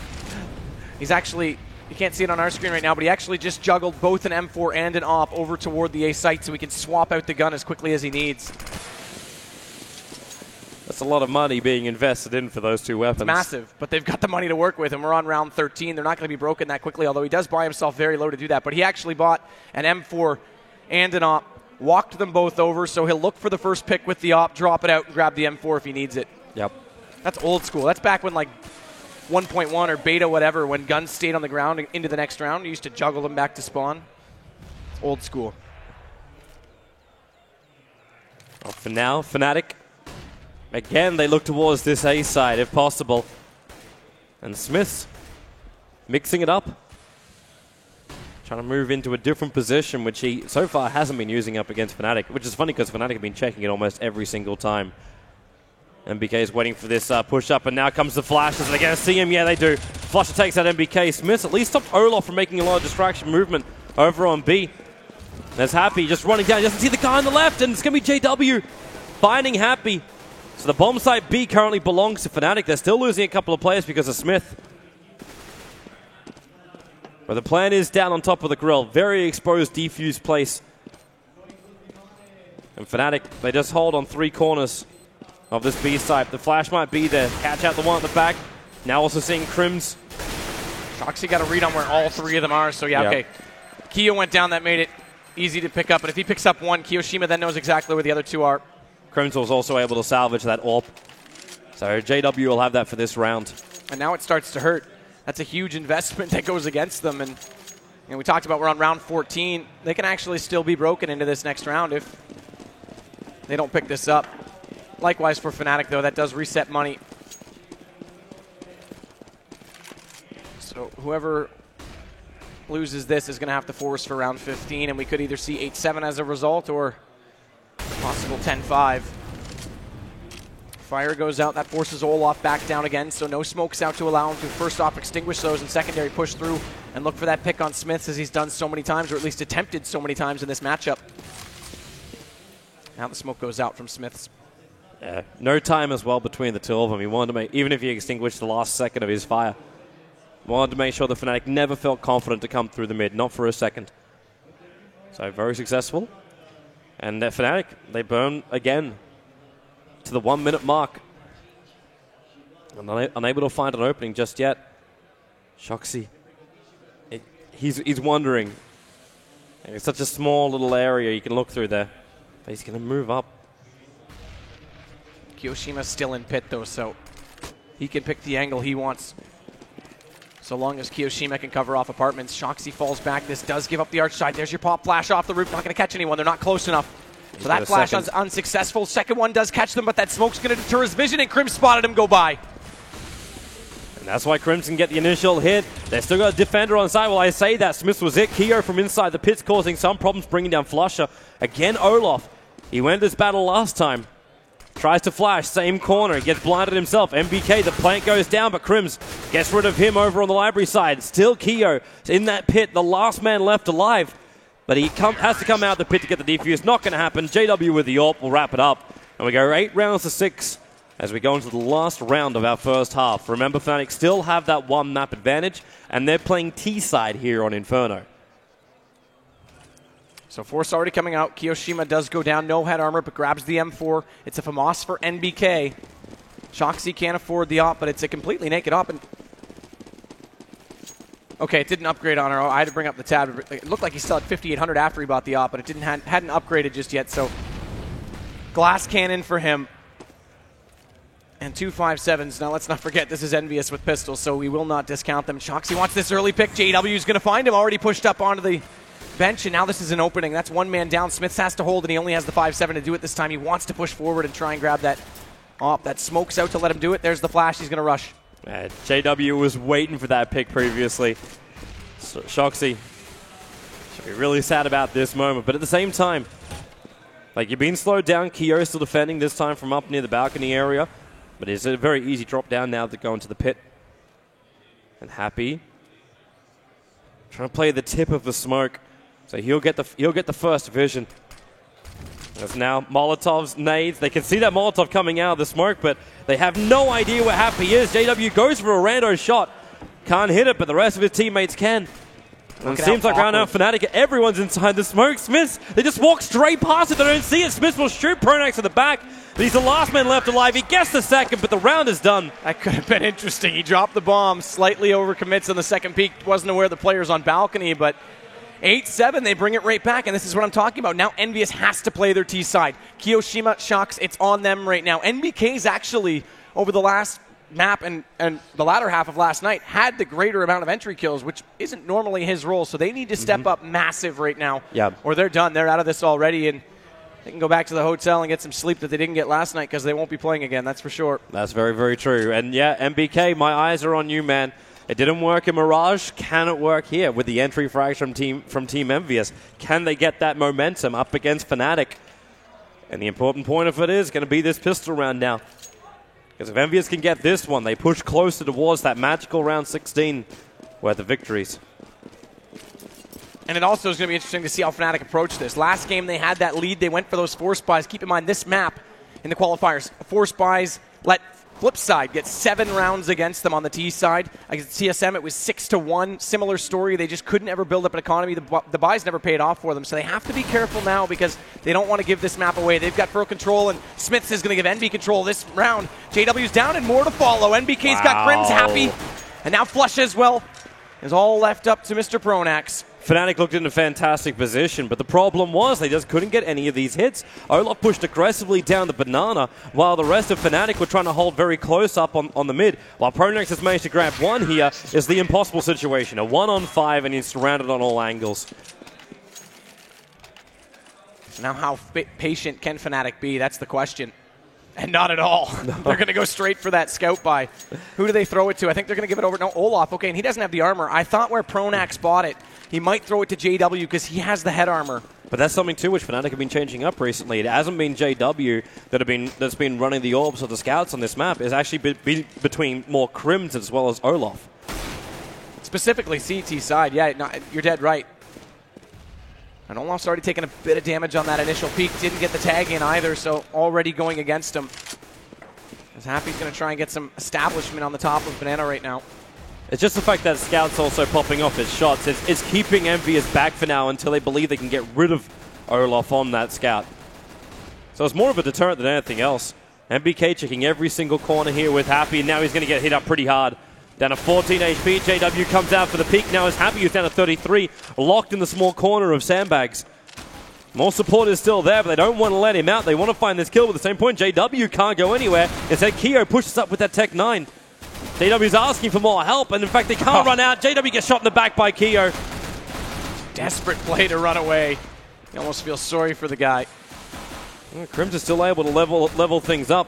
He's actually, you can't see it on our screen right now, but he actually just juggled both an M4 and an op over toward the A site so he can swap out the gun as quickly as he needs. That's a lot of money being invested in for those 2 weapons. It's massive, but they've got the money to work with, and we're on round 13. They're not going to be broken that quickly, although he does buy himself very low to do that. But he actually bought an M4 and an op, walked them both over, so he'll look for the first pick with the op, drop it out, and grab the M4 if he needs it. Yep. That's old school. That's back when, like, 1.1 or beta whatever, when guns stayed on the ground into the next round, you used to juggle them back to spawn. It's old school. Well, for now, Fnatic, again, they look towards this A side if possible. And Smiths mixing it up. Trying to move into a different position, which he so far hasn't been using up against Fnatic, which is funny because Fnatic have been checking it almost every single time. MBK is waiting for this push up, and now comes the flashes. Are they going to see him? Yeah, they do. Flusher takes out MBK. Smiths at least stopped Olaf from making a lot of distraction movement over on B. There's Happy just running down. He doesn't see the guy on the left, and it's going to be JW finding Happy. So the bomb site B currently belongs to Fnatic. They're still losing a couple of players because of Smith. But the plan is down on top of the grill. Very exposed, defused place. And Fnatic, they just hold on 3 corners of this B site. The flash might be there. Catch out the one at the back. Now also seeing Crims. Shoxy got a read on where all 3 of them are. So yeah, okay. Keo went down. That made it easy to pick up. But if he picks up one, Kiyoshima then knows exactly where the other 2 are. Crims was also able to salvage that AWP. So JW will have that for this round. And now it starts to hurt. That's a huge investment that goes against them. And we talked about we're on round 14. They can actually still be broken into this next round if they don't pick this up. Likewise for Fnatic, though, that does reset money. So whoever loses this is going to have to force for round 15, and we could either see 8-7 as a result or possible 10-5. Fire goes out. That forces Olaf back down again, so no smokes out to allow him to first off extinguish those and secondary push through and look for that pick on Smiths as he's done so many times, or at least attempted so many times in this matchup. Now the smoke goes out from Smiths. Yeah, no time as well between the 2 of them. He wanted to make, even if he extinguished the last second of his fire, wanted to make sure the Fnatic never felt confident to come through the mid, not for a second. So very successful. And Fnatic, they burn again to the 1 minute mark. And unable to find an opening just yet. Shoxy, he's wondering. It's such a small little area you can look through there. But he's going to move up. Kiyoshima's still in pit though, so he can pick the angle he wants. So long as Kiyoshima can cover off apartments. Shoxy falls back. This does give up the arch side. There's your pop flash off the roof. Not going to catch anyone. They're not close enough. So that flash is unsuccessful. Second one does catch them, but that smoke's going to deter his vision, and Crim spotted him go by. And that's why Crimson get the initial hit. They still got a defender on side. Well, I say that. Smith was it. Keo from inside the pits causing some problems, bringing down Flusher. Again, Olaf. He went this battle last time. Tries to flash, same corner, gets blinded himself. MBK, the plant goes down, but Crims gets rid of him over on the library side. Still Keo in that pit, the last man left alive. But he has to come out the pit to get the defuse. Not going to happen. JW with the AWP will wrap it up. And we go 8 rounds to 6 as we go into the last round of our first half. Remember, Fnatic still have that 1 map advantage, and they're playing T-side here on Inferno. So Force already coming out. Kiyoshima does go down. No head armor, but grabs the M4. It's a FAMAS for NBK. Shoxy can't afford the AWP, but it's a completely naked AWP. And okay, it didn't upgrade on her. I had to bring up the tab. It looked like he still had 5,800 after he bought the AWP, but it hadn't upgraded just yet. So glass cannon for him. And 2 5.7s. Now let's not forget, this is Envious with pistols, so we will not discount them. Shoxy wants this early pick. JW is going to find him. Already pushed up onto the bench, and now this is an opening. That's 1 man down. Smiths has to hold, and he only has the 5.7 to do it this time. He wants to push forward and try and grab that AWP. That smoke's out to let him do it. There's the flash. He's going to rush. JW was waiting for that pick previously. So Shoxy should be really sad about this moment, but at the same time, like, you've been slowed down. Keo still defending, this time from up near the balcony area, but it's a very easy drop down now to go into the pit. And Happy trying to play the tip of the smoke, so he'll get the first vision. There's now Molotov's nades. They can see that Molotov coming out of the smoke, but they have no idea where Happy is. JW goes for a rando shot. Can't hit it, but the rest of his teammates can. And it seems like right now, Fnatic, everyone's inside the smoke. Smiths, they just walk straight past it. They don't see it. Smiths will shoot Pronax to the back. But he's the last man left alive. He gets the second, but the round is done. That could have been interesting. He dropped the bomb, slightly overcommits on the second peak. Wasn't aware the player's on balcony, but 8-7, they bring it right back, and this is what I'm talking about. Now Envious has to play their T side. Kiyoshima, Shox, it's on them right now. NBK's actually, over the last map and the latter half of last night had the greater amount of entry kills, which isn't normally his role. So they need to step up massive right now, or they're done. They're out of this already, and they can go back to the hotel and get some sleep that they didn't get last night because they won't be playing again. That's for sure. That's very, very true. And yeah, MBK, my eyes are on you, man. It didn't work in Mirage. Can it work here with the entry fraction from Team Envious? Can they get that momentum up against Fnatic? And the important point of it is going to be this pistol round now. Because if Envious can get this one, they push closer towards that magical round 16 where the victories. And it also is going to be interesting to see how Fnatic approach this. Last game they had that lead. They went for those 4 spies. Keep in mind this map in the qualifiers. 4 spies let Flipside get 7 rounds against them on the T side. Against TSM, it was 6-1. Similar story. They just couldn't ever build up an economy. The buys never paid off for them. So they have to be careful now because they don't want to give this map away. They've got Pro control, and Smiths is going to give NB control this round. JW's down and more to follow. NBK's got Crims happy. And now Flush as well is all left up to Mr. Pronax. Fnatic looked in a fantastic position, but the problem was they just couldn't get any of these hits. Olaf pushed aggressively down the banana, while the rest of Fnatic were trying to hold very close up on the mid. While Pronax has managed to grab one here, is the impossible situation. A 1-on-5, and he's surrounded on all angles. Now how patient can Fnatic be? That's the question. And not at all. No. They're going to go straight for that scout buy. Who do they throw it to? I think they're going to give it over. No, Olaf. Okay, and he doesn't have the armor. I thought where Pronax bought it, he might throw it to JW because he has the head armor. But that's something, too, which Fnatic have been changing up recently. It hasn't been JW that's been running the orbs or the scouts on this map. It's actually between more Crims as well as Olaf. Specifically CT side. Yeah, no, you're dead right. And Olaf's already taken a bit of damage on that initial peak. Didn't get the tag in either, so already going against him. As Happy's going to try and get some establishment on the top of Banana right now. It's just the fact that Scout's also popping off his shots. It's keeping Envious back for now until they believe they can get rid of Olaf on that Scout. So it's more of a deterrent than anything else. MBK checking every single corner here with Happy, and now he's going to get hit up pretty hard. Down to 14 HP, JW comes out for the peak. Now is Happy, who's down to 33, locked in the small corner of Sandbags. More support is still there, but they don't want to let him out. They want to find this kill, but at the same point, JW can't go anywhere. Instead, Keo pushes up with that Tech 9. JW's asking for more help, and in fact, they can't run out. JW gets shot in the back by Keo. Desperate play to run away. You almost feel sorry for the guy. Crims is still able to level things up.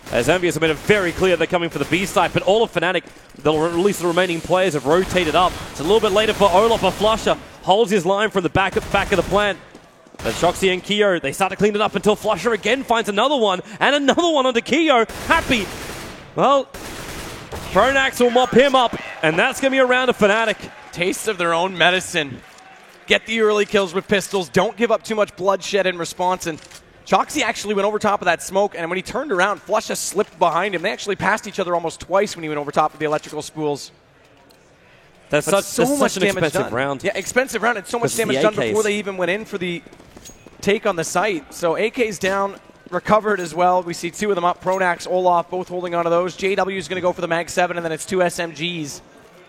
As Envious have made it very clear they're coming for the B side, but all of Fnatic, they'll release the remaining players, have rotated up. It's a little bit later for Olaf. A Flusher holds his line from the back of the plant. But Shoxi and Keo, they start to clean it up until Flusher again finds another one, and another one onto Keo. Happy. Well, Pronax will mop him up, and that's going to be a round of Fnatic. Taste of their own medicine. Get the early kills with pistols. Don't give up too much bloodshed in response, and Shoxi actually went over top of that smoke, and when he turned around, Flusha slipped behind him. They actually passed each other almost twice when he went over top of the electrical spools. That's such an expensive round. Yeah, expensive round, and so much damage done before they even went in for the take on the site. So AK's down, recovered as well. We see 2 of them up. Pronax, Olaf, both holding on to those. JW is going to go for the Mag 7, and then it's 2 SMGs.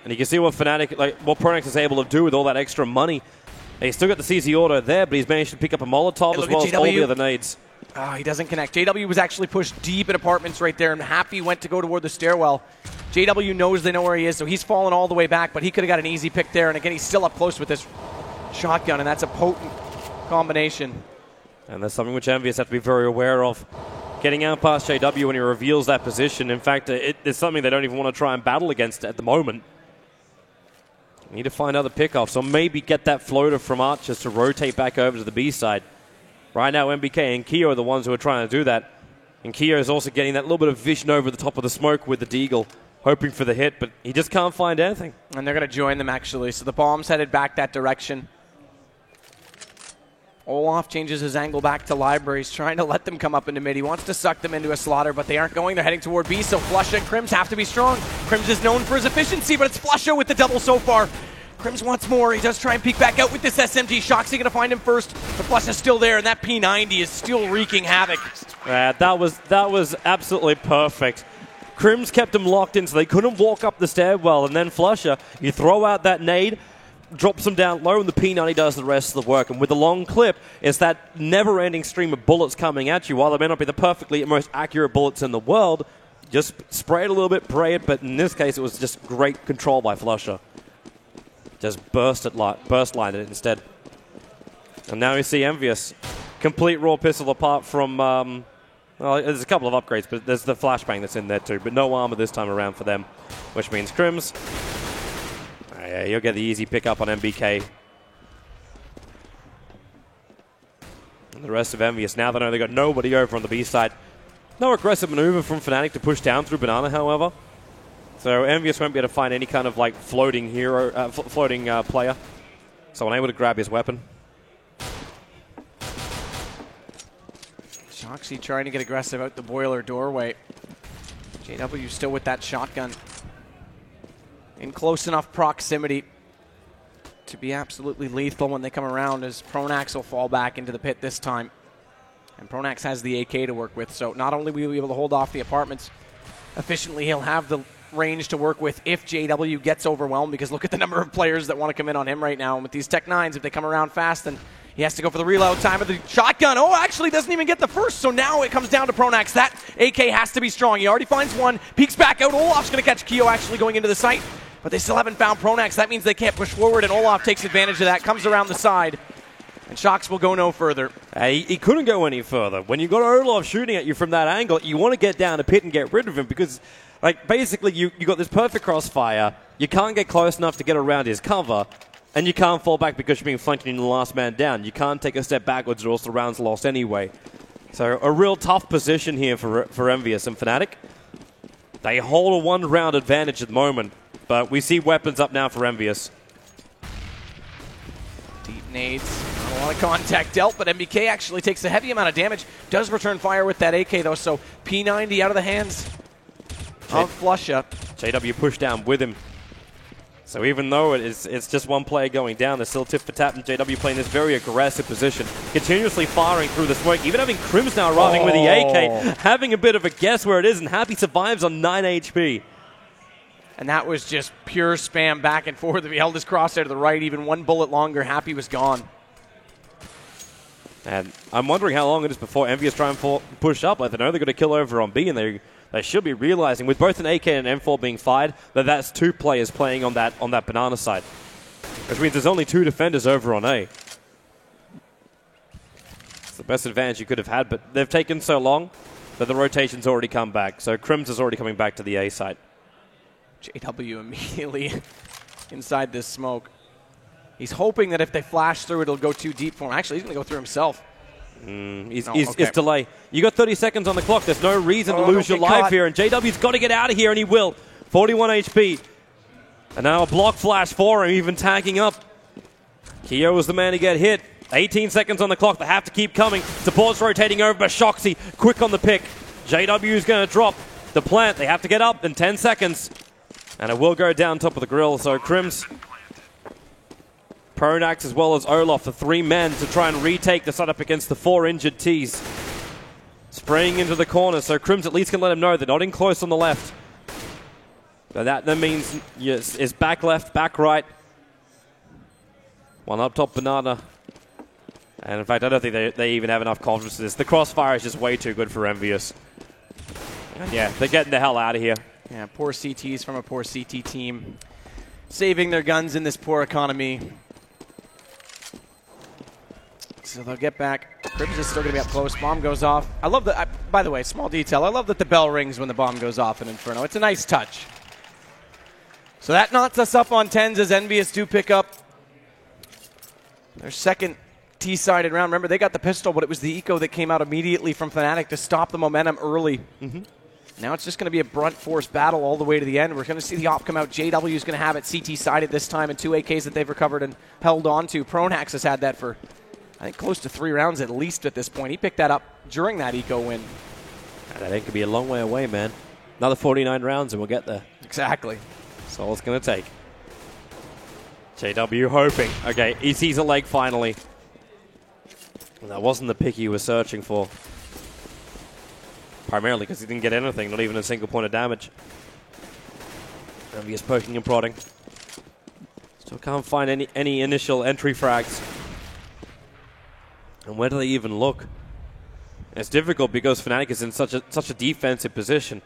And you can see what what Pronax is able to do with all that extra money. He's still got the CZ auto there, but he's managed to pick up a Molotov as well as all the other nades. Oh, he doesn't connect. JW was actually pushed deep in apartments right there, and Happy went to go toward the stairwell. JW knows they know where he is, so he's fallen all the way back, but he could have got an easy pick there. And again, he's still up close with this shotgun, and that's a potent combination. And that's something which Envious have to be very aware of. Getting out past JW when he reveals that position. In fact, it's something they don't even want to try and battle against at the moment. Need to find other pickoffs, or maybe get that floater from Archers to rotate back over to the B side. Right now, MBK and Keo are the ones who are trying to do that. And Keo is also getting that little bit of vision over the top of the smoke with the Deagle, hoping for the hit, but he just can't find anything. And they're going to join them, actually. So the bomb's headed back that direction. Olaf changes his angle back to Libraries, trying to let them come up into mid. He wants to suck them into a slaughter, but they aren't going. They're heading toward B, so Flusha and Crims have to be strong. Crims is known for his efficiency, but it's Flusha with the double so far. Crims wants more. He does try and peek back out with this SMG. Shoxi going to find him first, but Flusha's still there, and that P90 is still wreaking havoc. That was absolutely perfect. Crims kept him locked in, so they couldn't walk up the stairwell, and then Flusha, you throw out that nade, drops them down low, and the P90 does the rest of the work. And with the long clip, it's that never-ending stream of bullets coming at you. While they may not be the perfectly most accurate bullets in the world, just spray it a little bit, pray it, but in this case it was just great control by flusha. Just burst line it instead. And now we see Envious. Complete raw pistol apart from, well, there's a couple of upgrades, but there's the flashbang that's in there too, but no armor this time around for them, which means Crims, yeah, you'll get the easy pickup on MBK. And the rest of Envious, now they know they've got nobody over on the B side. No aggressive maneuver from Fnatic to push down through Banana, however. So Envious won't be able to find any kind of like floating hero, floating player. So unable to grab his weapon. Shoxy trying to get aggressive out the boiler doorway. JW still with that shotgun. In close enough proximity to be absolutely lethal when they come around, as Pronax will fall back into the pit this time. And Pronax has the AK to work with, so not only will he be able to hold off the apartments efficiently, he'll have the range to work with if JW gets overwhelmed, because look at the number of players that want to come in on him right now. And with these Tech 9s, if they come around fast, then he has to go for the reload time of the shotgun. Oh, actually doesn't even get the first, so now it comes down to Pronax. That AK has to be strong. He already finds one, peeks back out. Olaf's going to catch Keo actually going into the site, but they still haven't found Pronax. That means they can't push forward, and Olaf takes advantage of that, comes around the side, and Shox will go no further. He couldn't go any further. When you got Olaf shooting at you from that angle, you want to get down the pit and get rid of him, because like basically you got this perfect crossfire. You can't get close enough to get around his cover, and you can't fall back because you're being flanked and you're the last man down. You can't take a step backwards or else the round's lost anyway. So a real tough position here for Envious and Fnatic. They hold a one-round advantage at the moment, but we see weapons up now for Envious. Deep nades, not a lot of contact dealt, but MBK actually takes a heavy amount of damage. Does return fire with that AK though, so P90 out of the hands of flusha. JW pushed down with him. So even though it's just one player going down, there's still tit for tat, and JW playing this very aggressive position, continuously firing through the smoke, even having Crims now arriving with the AK, having a bit of a guess where it is, and Happy survives on 9 HP. And that was just pure spam back and forth. If he held his crosshair to the right, even one bullet longer, Happy was gone. And I'm wondering how long it is before Envious try and push up. Like they know they're going to kill over on B, and they should be realizing, with both an AK and an M4 being fired, that that's two players playing on that Banana side. Which means there's only two defenders over on A. It's the best advantage you could have had, but they've taken so long that the rotation's already come back. So Crims is already coming back to the A side. JW immediately inside this smoke. He's hoping that if they flash through, it'll go too deep for him. Actually, he's going to go through himself. It's delay. You got 30 seconds on the clock. There's no reason to lose your life here, and JW's got to get out of here, and he will. 41 HP. And now a block flash for him, even tagging up. Keo was the man to get hit. 18 seconds on the clock. They have to keep coming. Support's rotating over, but Shoxy quick on the pick. JW's going to drop the plant. They have to get up in 10 seconds. And it will go down top of the grill. So Crims, Pronax, as well as Olaf, the three men to try and retake the setup against the four injured Ts. Spraying into the corner, so Crims at least can let him know they're not in close on the left. But that means yes, it's back left, back right. One up top, Banana. And in fact, I don't think they even have enough confidence to this. The crossfire is just way too good for Envious. And yeah, they're getting the hell out of here. Yeah, poor CTs from a poor CT team. Saving their guns in this poor economy. So they'll get back. Crims is still going to be up close. Bomb goes off. I love that. By the way, small detail. I love that the bell rings when the bomb goes off in Inferno. It's a nice touch. So that knots us up on 10s as Envious do pick up their second T-sided round. Remember, they got the pistol, but it was the eco that came out immediately from Fnatic to stop the momentum early. Now it's just going to be a brunt force battle all the way to the end. We're going to see the op come out. JW is going to have it CT-sided this time, and 2 AKs that they've recovered and held on to. Pronax has had that for, I think, close to 3 rounds at least at this point. He picked that up during that eco win. That ain't could be a long way away, man. Another 49 rounds and we'll get there. Exactly. That's all it's going to take. JW hoping. Okay, he sees a leg finally. And that wasn't the pick he was searching for. Primarily because he didn't get anything, not even a single point of damage. Envious poking and prodding. Still can't find any initial entry frags. And where do they even look? It's difficult because Fnatic is in such a defensive position.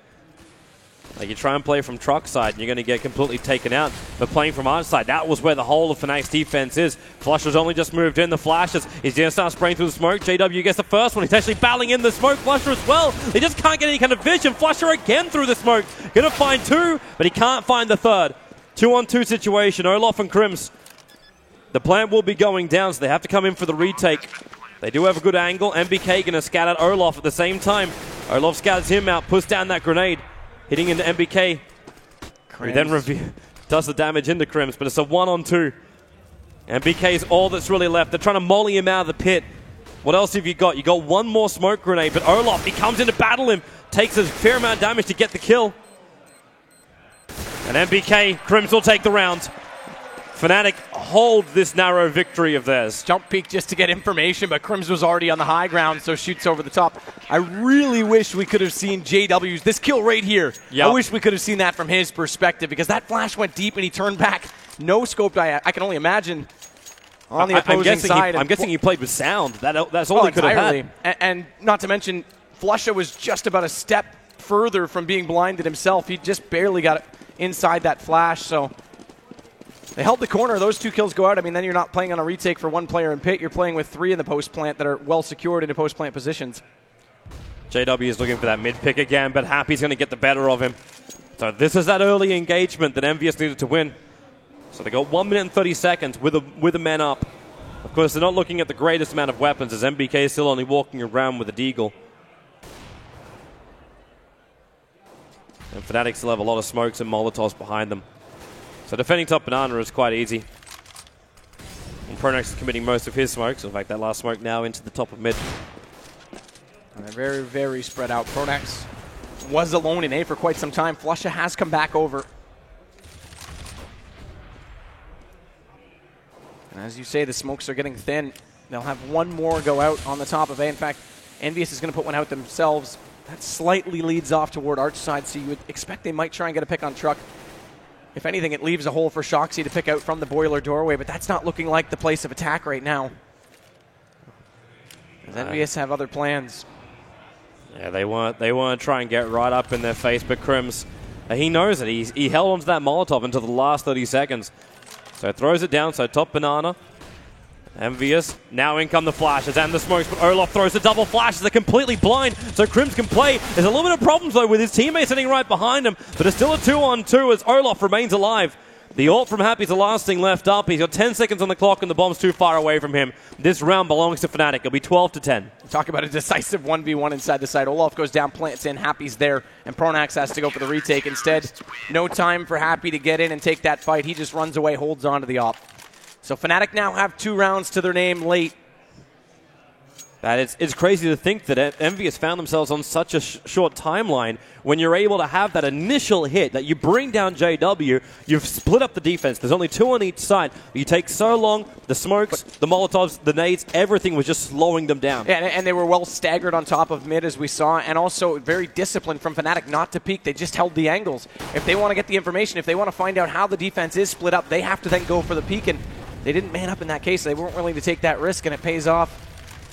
Like, you try and play from truck side, and you're going to get completely taken out. But playing from our side, that was where the whole of Fnatic's defense is. Flusher's only just moved in. The flashes. He's going to start spraying through the smoke. JW gets the first one. He's actually battling in the smoke. Flusher as well. They just can't get any kind of vision. Flusher again through the smoke. Going to find two, but he can't find the third. 2-on-2 situation. Olof and Crims. The plant will be going down, so they have to come in for the retake. They do have a good angle. MBK going to scat at Olof at the same time. Olof scatters him out, puts down that grenade. Hitting into MBK. He then does the damage into Crims, but it's a 1-on-2. MBK is all that's really left. They're trying to molly him out of the pit. What else have you got? You got one more smoke grenade, but Olof, he comes in to battle him. Takes a fair amount of damage to get the kill. And MBK, Crims will take the round. Fnatic hold this narrow victory of theirs. Jump peek just to get information, but Crims was already on the high ground, so shoots over the top. I really wish we could have seen JW's, this kill right here. Yep. I wish we could have seen that from his perspective, because that flash went deep and he turned back. No scoped. I can only imagine on the opposing side. I'm guessing he played with sound. That's all he could have had. And not to mention, Flusha was just about a step further from being blinded himself. He just barely got inside that flash, so... They held the corner. Those two kills go out. I mean, then you're not playing on a retake for one player in pit. You're playing with three in the post plant that are well secured into post plant positions. JW is looking for that mid pick again, but Happy's going to get the better of him. So this is that early engagement that EnVyUs needed to win. So they got 1 minute and 30 seconds with a man up. Of course, they're not looking at the greatest amount of weapons, as MBK is still only walking around with a deagle. And Fnatic still have a lot of smokes and Molotovs behind them. So defending top banana is quite easy. And Pronax is committing most of his smokes. In fact, that last smoke now into the top of mid. And they're very, very spread out. Pronax was alone in A for quite some time. Flusha has come back over. And as you say, the smokes are getting thin. They'll have one more go out on the top of A. In fact, EnVyUs is going to put one out themselves. That slightly leads off toward Arch side, so you would expect they might try and get a pick on Truck. If anything, it leaves a hole for Shoxi to pick out from the boiler doorway, but that's not looking like the place of attack right now. As EnVyUs have other plans. Yeah, they want to try and get right up in their face, but Crims, he knows it. He held onto that Molotov until the last 30 seconds. So throws it down, so top banana. EnVyUs, now in come the flashes and the smokes, but Olof throws the double flashes. They're completely blind, so Crims can play. There's a little bit of problems, though, with his teammates sitting right behind him, but it's still a 2-on-2 as Olof remains alive. The ult from Happy's the last thing left up. He's got 10 seconds on the clock, and the bomb's too far away from him. This round belongs to Fnatic. It'll be 12-10. Talk about a decisive 1v1 inside the side. Olof goes down, plants in, Happy's there, and Pronax has to go for the retake. Instead, no time for Happy to get in and take that fight. He just runs away, holds on to the op. So Fnatic now have 2 rounds to their name late. It's crazy to think that EnVyUs found themselves on such a short timeline when you're able to have that initial hit, that you bring down JW, you've split up the defense. There's only 2 on each side. You take so long, the smokes, the Molotovs, the nades, everything was just slowing them down. Yeah, and they were well staggered on top of mid, as we saw, and also very disciplined from Fnatic not to peek. They just held the angles. If they want to get the information, if they want to find out how the defense is split up, they have to then go for the peek, and they didn't man up in that case. They weren't willing to take that risk, and it pays off.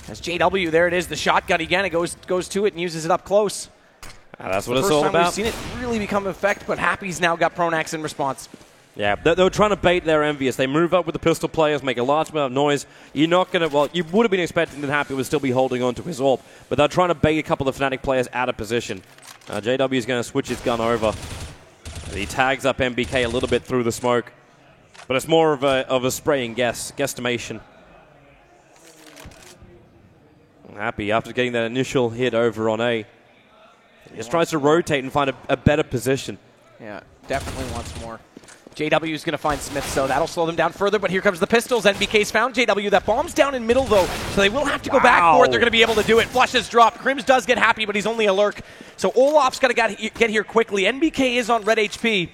As JW, there it is, the shotgun again. It goes to it and uses it up close. That's what it's all about. We've seen it really become an effect, but Happy's now got Pronax in response. Yeah, they were trying to bait their EnVyUs. They move up with the pistol players, make a large amount of noise. You're not going to, well, you would have been expecting that Happy would still be holding on to his AWP, but they're trying to bait a couple of Fnatic players out of position. JW is going to switch his gun over. He tags up MBK a little bit through the smoke, but it's more of a spraying guesstimation. Happy, after getting that initial hit over on A, he just tries to rotate and find a better position. Yeah, definitely wants more. JW is going to find Smith, so that'll slow them down further, but here comes the pistols. NBK's found JW. That bomb's down in middle, though, so they will have to go back for it. They're going to be able to do it. Flushes drop. Crims does get Happy, but he's only a lurk. So Olaf's got to get here quickly. NBK is on red HP.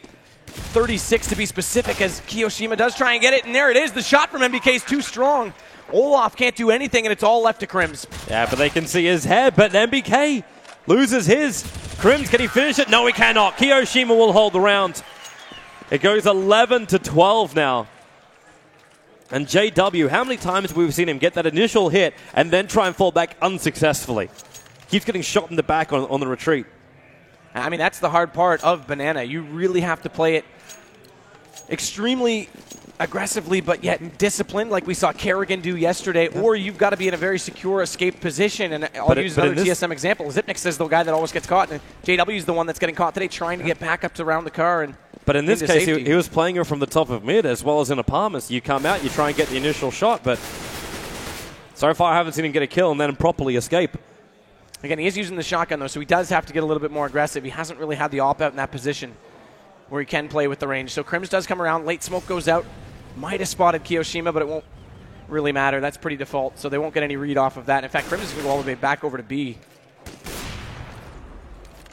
36 to be specific, as Kiyoshima does try and get it, and there it is. The shot from NBK is too strong. Olaf can't do anything, and it's all left to Crims. Yeah, but they can see his head, but MBK loses his. Crims, can he finish it? No, he cannot. Kiyoshima will hold the round. It goes 11-12 now. And JW, how many times have we seen him get that initial hit and then try and fall back unsuccessfully? Keeps getting shot in the back on the retreat. I mean, that's the hard part of Banana. You really have to play it extremely aggressively, but yet disciplined, like we saw Kerrigan do yesterday, or you've got to be in a very secure escape position. And I'll use another TSM example. Zipnix is the guy that always gets caught, and JW is the one that's getting caught today, trying to get backups around the car. But in this case, he was playing her from the top of mid as well as in apartments. You come out, you try and get the initial shot, but so far I haven't seen him get a kill and then properly escape. Again, he is using the shotgun, though, so he does have to get a little bit more aggressive. He hasn't really had the op-out in that position where he can play with the range. So Crims does come around. Late smoke goes out. Might have spotted Kiyoshima, but it won't really matter. That's pretty default, so they won't get any read off of that. In fact, Crims is going to go all the way back over to B.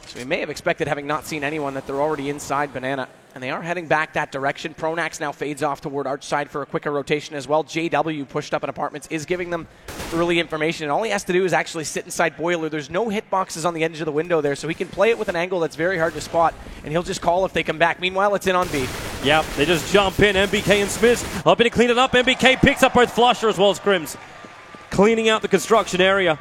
So we may have expected, having not seen anyone, that they're already inside Banana. And they are heading back that direction. Pronax now fades off toward Arch side for a quicker rotation as well. JW pushed up in apartments is giving them early information. And all he has to do is actually sit inside Boiler. There's no hitboxes on the edge of the window there, so he can play it with an angle that's very hard to spot. And he'll just call if they come back. Meanwhile, it's in on B. Yep, they just jump in. MBK and Smith hoping to clean it up. MBK picks up both Flusher as well as Crims, cleaning out the construction area.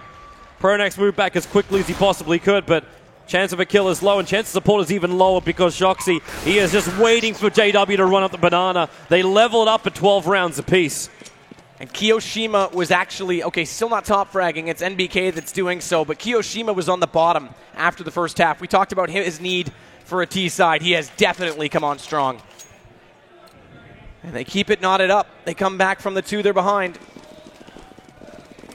Pronax moved back as quickly as he possibly could, but chance of a kill is low, and chance of support is even lower because Shoxy, he is just waiting for JW to run up the banana. They level it up at 12 rounds apiece. And Kiyoshima was actually, okay, still not top fragging. It's NBK that's doing so, but Kiyoshima was on the bottom after the first half. We talked about his need for a T side. He has definitely come on strong. And they keep it knotted up. They come back from the 2 they're behind.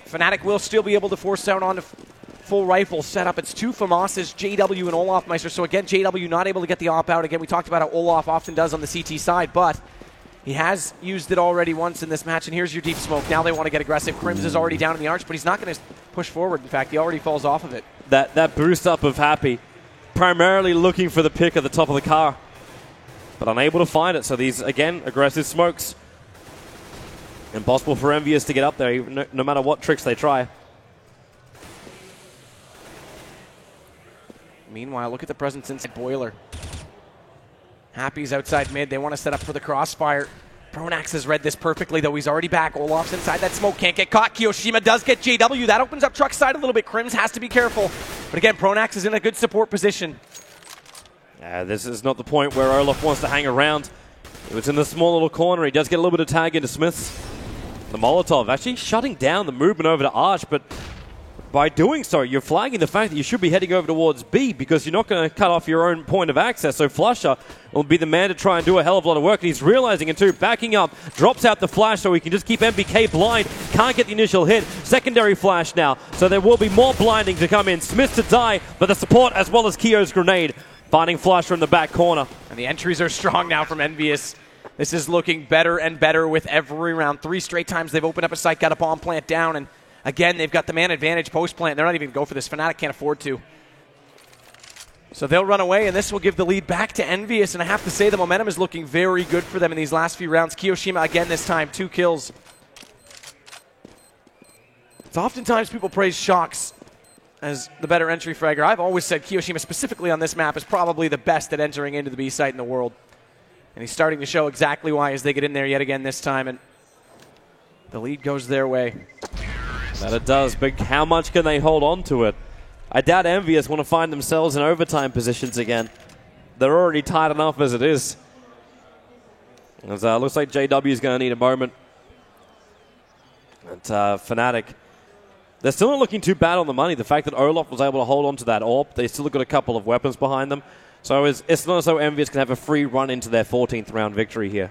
Fnatic will still be able to force out onto full rifle setup. It's 2 FAMASes, JW and Olaf Meister. So again, JW not able to get the op out. Again, we talked about how Olaf often does on the CT side, but he has used it already once in this match, and here's your deep smoke. Now they want to get aggressive. Crims is already down in the arch, but he's not going to push forward. In fact, he already falls off of it. That boost up of Happy, primarily looking for the pick at the top of the car, but unable to find it. So these, again, aggressive smokes. Impossible for Envious to get up there, no matter what tricks they try. Meanwhile, look at the presence inside Boiler. Happy's outside mid. They want to set up for the crossfire. Pronax has read this perfectly, though. He's already back. Olaf's inside that smoke. Can't get caught. Kiyoshima does get JW. That opens up truck side a little bit. Crims has to be careful. But again, Pronax is in a good support position. This is not the point where Olaf wants to hang around. It was in the small little corner. He does get a little bit of tag into Smiths. The Molotov actually shutting down the movement over to Arch, but by doing so, you're flagging the fact that you should be heading over towards B because you're not going to cut off your own point of access. So Flusher will be the man to try and do a hell of a lot of work. And he's realizing it too. Backing up, drops out the flash so he can just keep MBK blind. Can't get the initial hit. Secondary flash now. So there will be more blinding to come in. Smith to die, but the support as well as Kio's grenade. Finding Flusher in the back corner. And the entries are strong now from Envious. This is looking better and better with every round. 3 straight times they've opened up a site, got a bomb plant down, and again, they've got the man advantage post-plant. They're not even going to go for this. Fnatic can't afford to. So they'll run away, and this will give the lead back to Envious. And I have to say, the momentum is looking very good for them in these last few rounds. Kiyoshima again this time, 2 kills. It's oftentimes people praise Shox as the better entry fragger. I've always said Kiyoshima, specifically on this map, is probably the best at entering into the B site in the world. And he's starting to show exactly why as they get in there yet again this time. And the lead goes their way. That it does, but how much can they hold on to it? I doubt Envious want to find themselves in overtime positions again. They're already tight enough as it is. It looks like JW is going to need a moment. And Fnatic, they're still not looking too bad on the money. The fact that Olaf was able to hold on to that AWP, they still got a couple of weapons behind them. So it's not as though Envious can have a free run into their 14th round victory here.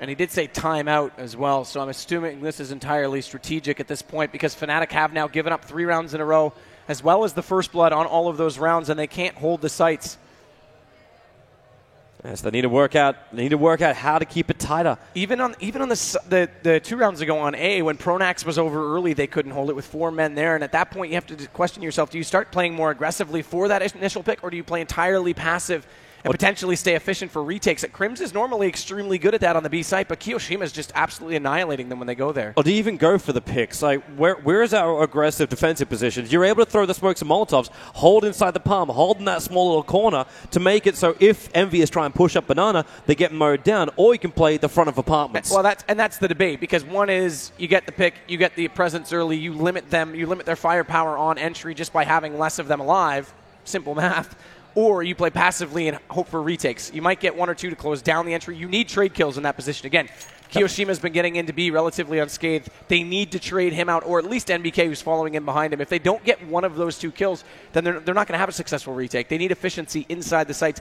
And he did say timeout as well, so I'm assuming this is entirely strategic at this point because Fnatic have now given up 3 rounds in a row, as well as the first blood on all of those rounds, and they can't hold the sites. Yes, they need to work out. They need to work out how to keep it tighter. Even on the 2 rounds ago on A, when Pronax was over early, they couldn't hold it with 4 men there. And at that point, you have to question yourself: do you start playing more aggressively for that initial pick, or do you play entirely passive and potentially stay efficient for retakes? Crims is normally extremely good at that on the B site, but Kiyoshima is just absolutely annihilating them when they go there. Or do you even go for the picks? Like, where is our aggressive defensive positions? You're able to throw the smokes and Molotovs, hold inside the palm, hold in that small little corner to make it so if Envious try and push up Banana, they get mowed down, or you can play the front of apartments. Well, that's the debate, because one is you get the pick, you get the presence early, you limit them, you limit their firepower on entry just by having less of them alive. simple math, or you play passively and hope for retakes. You might get 1 or 2 to close down the entry. You need trade kills in that position. Again, Kiyoshima's been getting in to be relatively unscathed. They need to trade him out, or at least NBK, who's following in behind him. If they don't get one of those 2 kills, then they're not going to have a successful retake. They need efficiency inside the sites.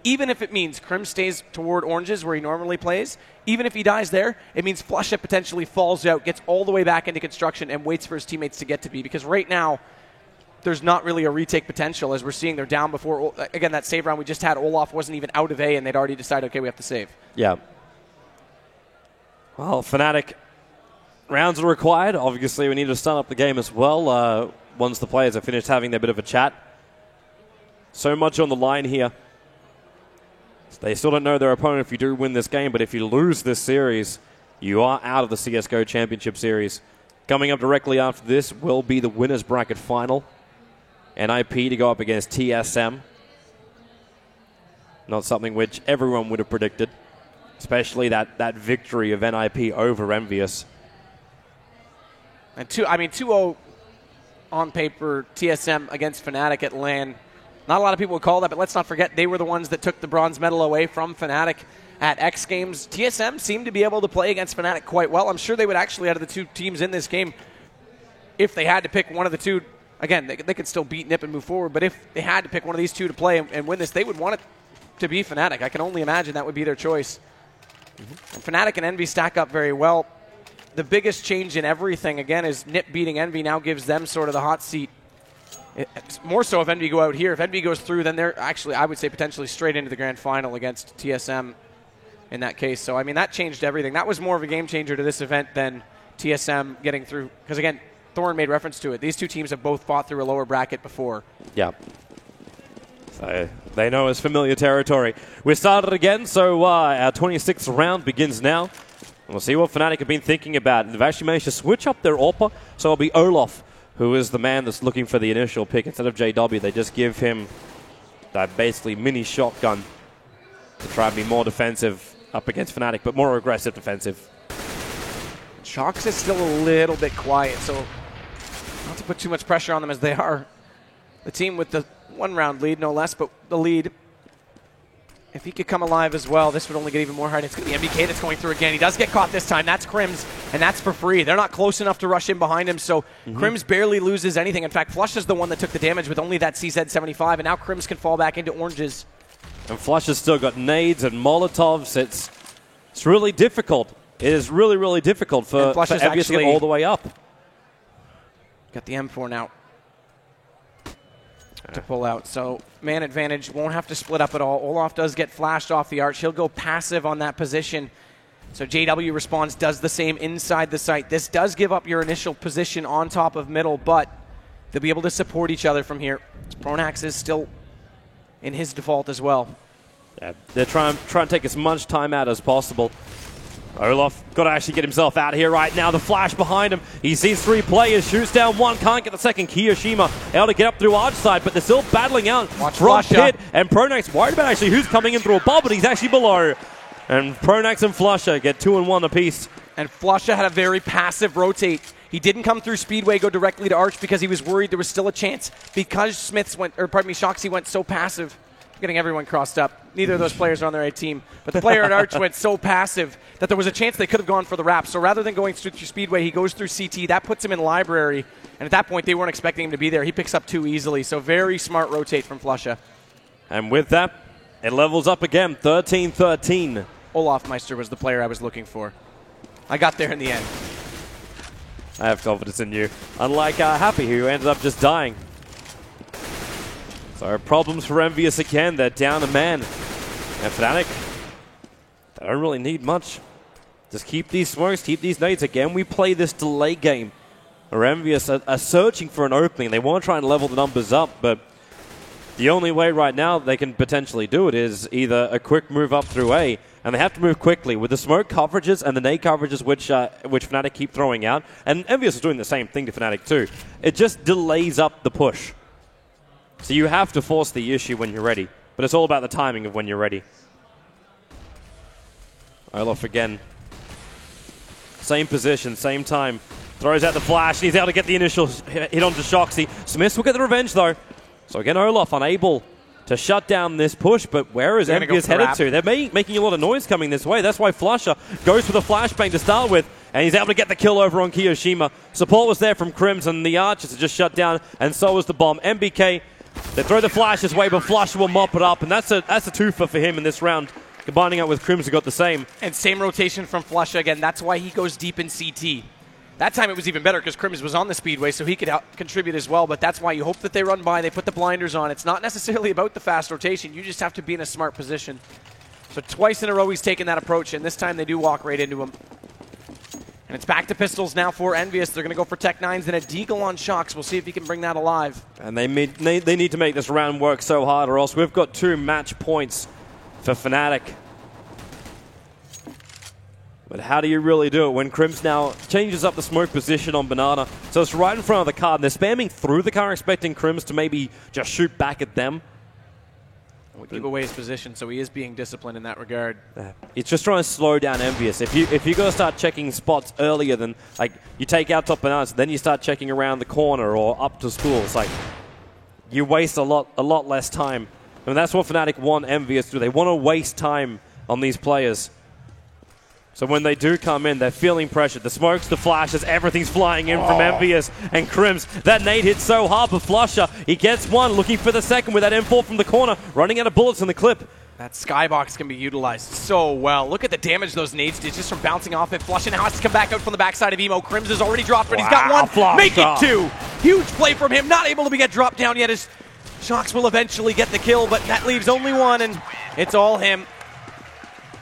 Even if it means Krim stays toward oranges where he normally plays, even if he dies there, it means flusha potentially falls out, gets all the way back into construction, and waits for his teammates to get to B. Because right now, there's not really a retake potential, as we're seeing they're down before. Again, that save round we just had, Olaf wasn't even out of A, and they'd already decided, okay, we have to save. Yeah. Well, Fnatic, rounds are required. Obviously, we need to start up the game as well once the players have finished having their bit of a chat. So much on the line here. They still don't know their opponent if you do win this game, but if you lose this series, you are out of the CSGO Championship Series. Coming up directly after this will be the Winners Bracket Final. NIP to go up against TSM. Not something which everyone would have predicted. Especially that victory of NIP over Envious. And 2-0 on paper, TSM against Fnatic at LAN. Not a lot of people would call that, but let's not forget they were the ones that took the bronze medal away from Fnatic at X Games. TSM seemed to be able to play against Fnatic quite well. I'm sure they would actually, out of the 2 teams in this game, if they had to pick one of the 2, again, they could still beat NIP and move forward, but if they had to pick one of these 2 to play and win this, they would want it to be Fnatic. I can only imagine that would be their choice. And Fnatic and Envy stack up very well. The biggest change in everything, again, is NIP beating Envy now gives them sort of the hot seat. It's more so if Envy go out here. If Envy goes through, then they're actually, I would say, potentially straight into the grand final against TSM in that case. So, I mean, that changed everything. That was more of a game changer to this event than TSM getting through. Because, again, Thorin made reference to it. These 2 teams have both fought through a lower bracket before. Yeah. So they know it's familiar territory. We started again, so our 26th round begins now. And we'll see what Fnatic have been thinking about. They've actually managed to switch up their AWPer, so it'll be Olaf, who is the man that's looking for the initial pick. Instead of JW, they just give him that basically mini shotgun to try and be more defensive up against Fnatic, but more aggressive defensive. Shox is still a little bit quiet, so not to put too much pressure on them as they are the team with the 1-round lead, no less, but the lead. If he could come alive as well, this would only get even more hard. It's going to be MBK that's going through again. He does get caught this time. That's Krimz, and that's for free. They're not close enough to rush in behind him, so Krimz barely loses anything. In fact, Flush is the one that took the damage with only that CZ75, and now Krimz can fall back into oranges. And Flush has still got nades and Molotovs. It's really difficult. It is really, really difficult for Envious to get all the way up. Got the M4 now to pull out. So man advantage, won't have to split up at all. Olaf does get flashed off the arch. He'll go passive on that position. So JW responds, does the same inside the site. This does give up your initial position on top of middle, but they'll be able to support each other from here. Pronax is still in his default as well. Yeah, they're trying to take as much time out as possible. Olaf got to actually get himself out here right now. The flash behind him. He sees 3 players, shoots down 1, can't get the second. Kiyoshima able to get up through arch side, but they're still battling out from pit. And Pronax worried about actually who's coming in through above, but he's actually below. And Pronax and flusha get 2 and 1 apiece. And flusha had a very passive rotate. He didn't come through Speedway, go directly to arch because he was worried there was still a chance. Because Shoxi went so passive. Getting everyone crossed up. Neither of those players are on their A team. But the player at Arch went so passive that there was a chance they could have gone for the wrap. So rather than going through Speedway, he goes through CT. That puts him in library. And at that point, they weren't expecting him to be there. He picks up 2 easily. So very smart rotate from flusha. And with that, it levels up again, 13-13. Olaf Meister was the player I was looking for. I got there in the end. I have confidence in you. Unlike Happy, who ended up just dying. So problems for Envious again. They're down a man. And Fnatic, they don't really need much. Just keep these smokes, keep these nades. Again, we play this delay game where Envious are searching for an opening. They want to try and level the numbers up, but the only way right now they can potentially do it is either a quick move up through A, and they have to move quickly with the smoke coverages and the nade coverages which Fnatic keep throwing out. And Envious is doing the same thing to Fnatic too. It just delays up the push. So you have to force the issue when you're ready. But it's all about the timing of when you're ready. Olaf again. Same position, same time. Throws out the flash. He's able to get the initial hit onto Shoxi. Smith will get the revenge though. So again, Olof unable to shut down this push, but where is Envious headed to? They're making a lot of noise coming this way. That's why flusha goes for the flashbang to start with, and he's able to get the kill over on Kiyoshima. Support was there from Crimson. The Archers are just shut down, and so was the bomb. MBK, they throw the flash his way, but flusha will mop it up, and that's a twofer for him in this round. Combining up with Crimson, got the same. And same rotation from flusha again. That's why he goes deep in CT. That time it was even better because Crimson was on the speedway, so he could contribute as well. But that's why you hope that they run by, they put the blinders on. It's not necessarily about the fast rotation. You just have to be in a smart position. So twice in a row he's taken that approach, and this time they do walk right into him. And it's back to pistols now for Envious. They're going to go for Tech-9s and a Deagle on Shox. We'll see if he can bring that alive. And they need to make this round work so hard, or else we've got 2 match points for Fnatic. But how do you really do it when Crims now changes up the smoke position on Banana? So it's right in front of the car, and they're spamming through the car, expecting Crims to maybe just shoot back at them. We give away his position, so he is being disciplined in that regard. It's just trying to slow down Envious. If you're going to start checking spots earlier than, like, you take out top Bananas, then you start checking around the corner or up to school, it's like you waste a lot less time. And that's what Fnatic want Envious to do. They want to waste time on these players. So when they do come in, they're feeling pressure. The smokes, the flashes, everything's flying in from Envious and Crims. That nade hits so hard for flusha. He gets one, looking for the second with that M4 from the corner, running out of bullets in the clip. That skybox can be utilized so well. Look at the damage those nades did just from bouncing off it. flusha now has to come back out from the backside of Emo. Crims has already dropped, but he's got one. flusha. Make it 2. Huge play from him. Not able to get dropped down yet as Shox will eventually get the kill, but that leaves only one, and it's all him.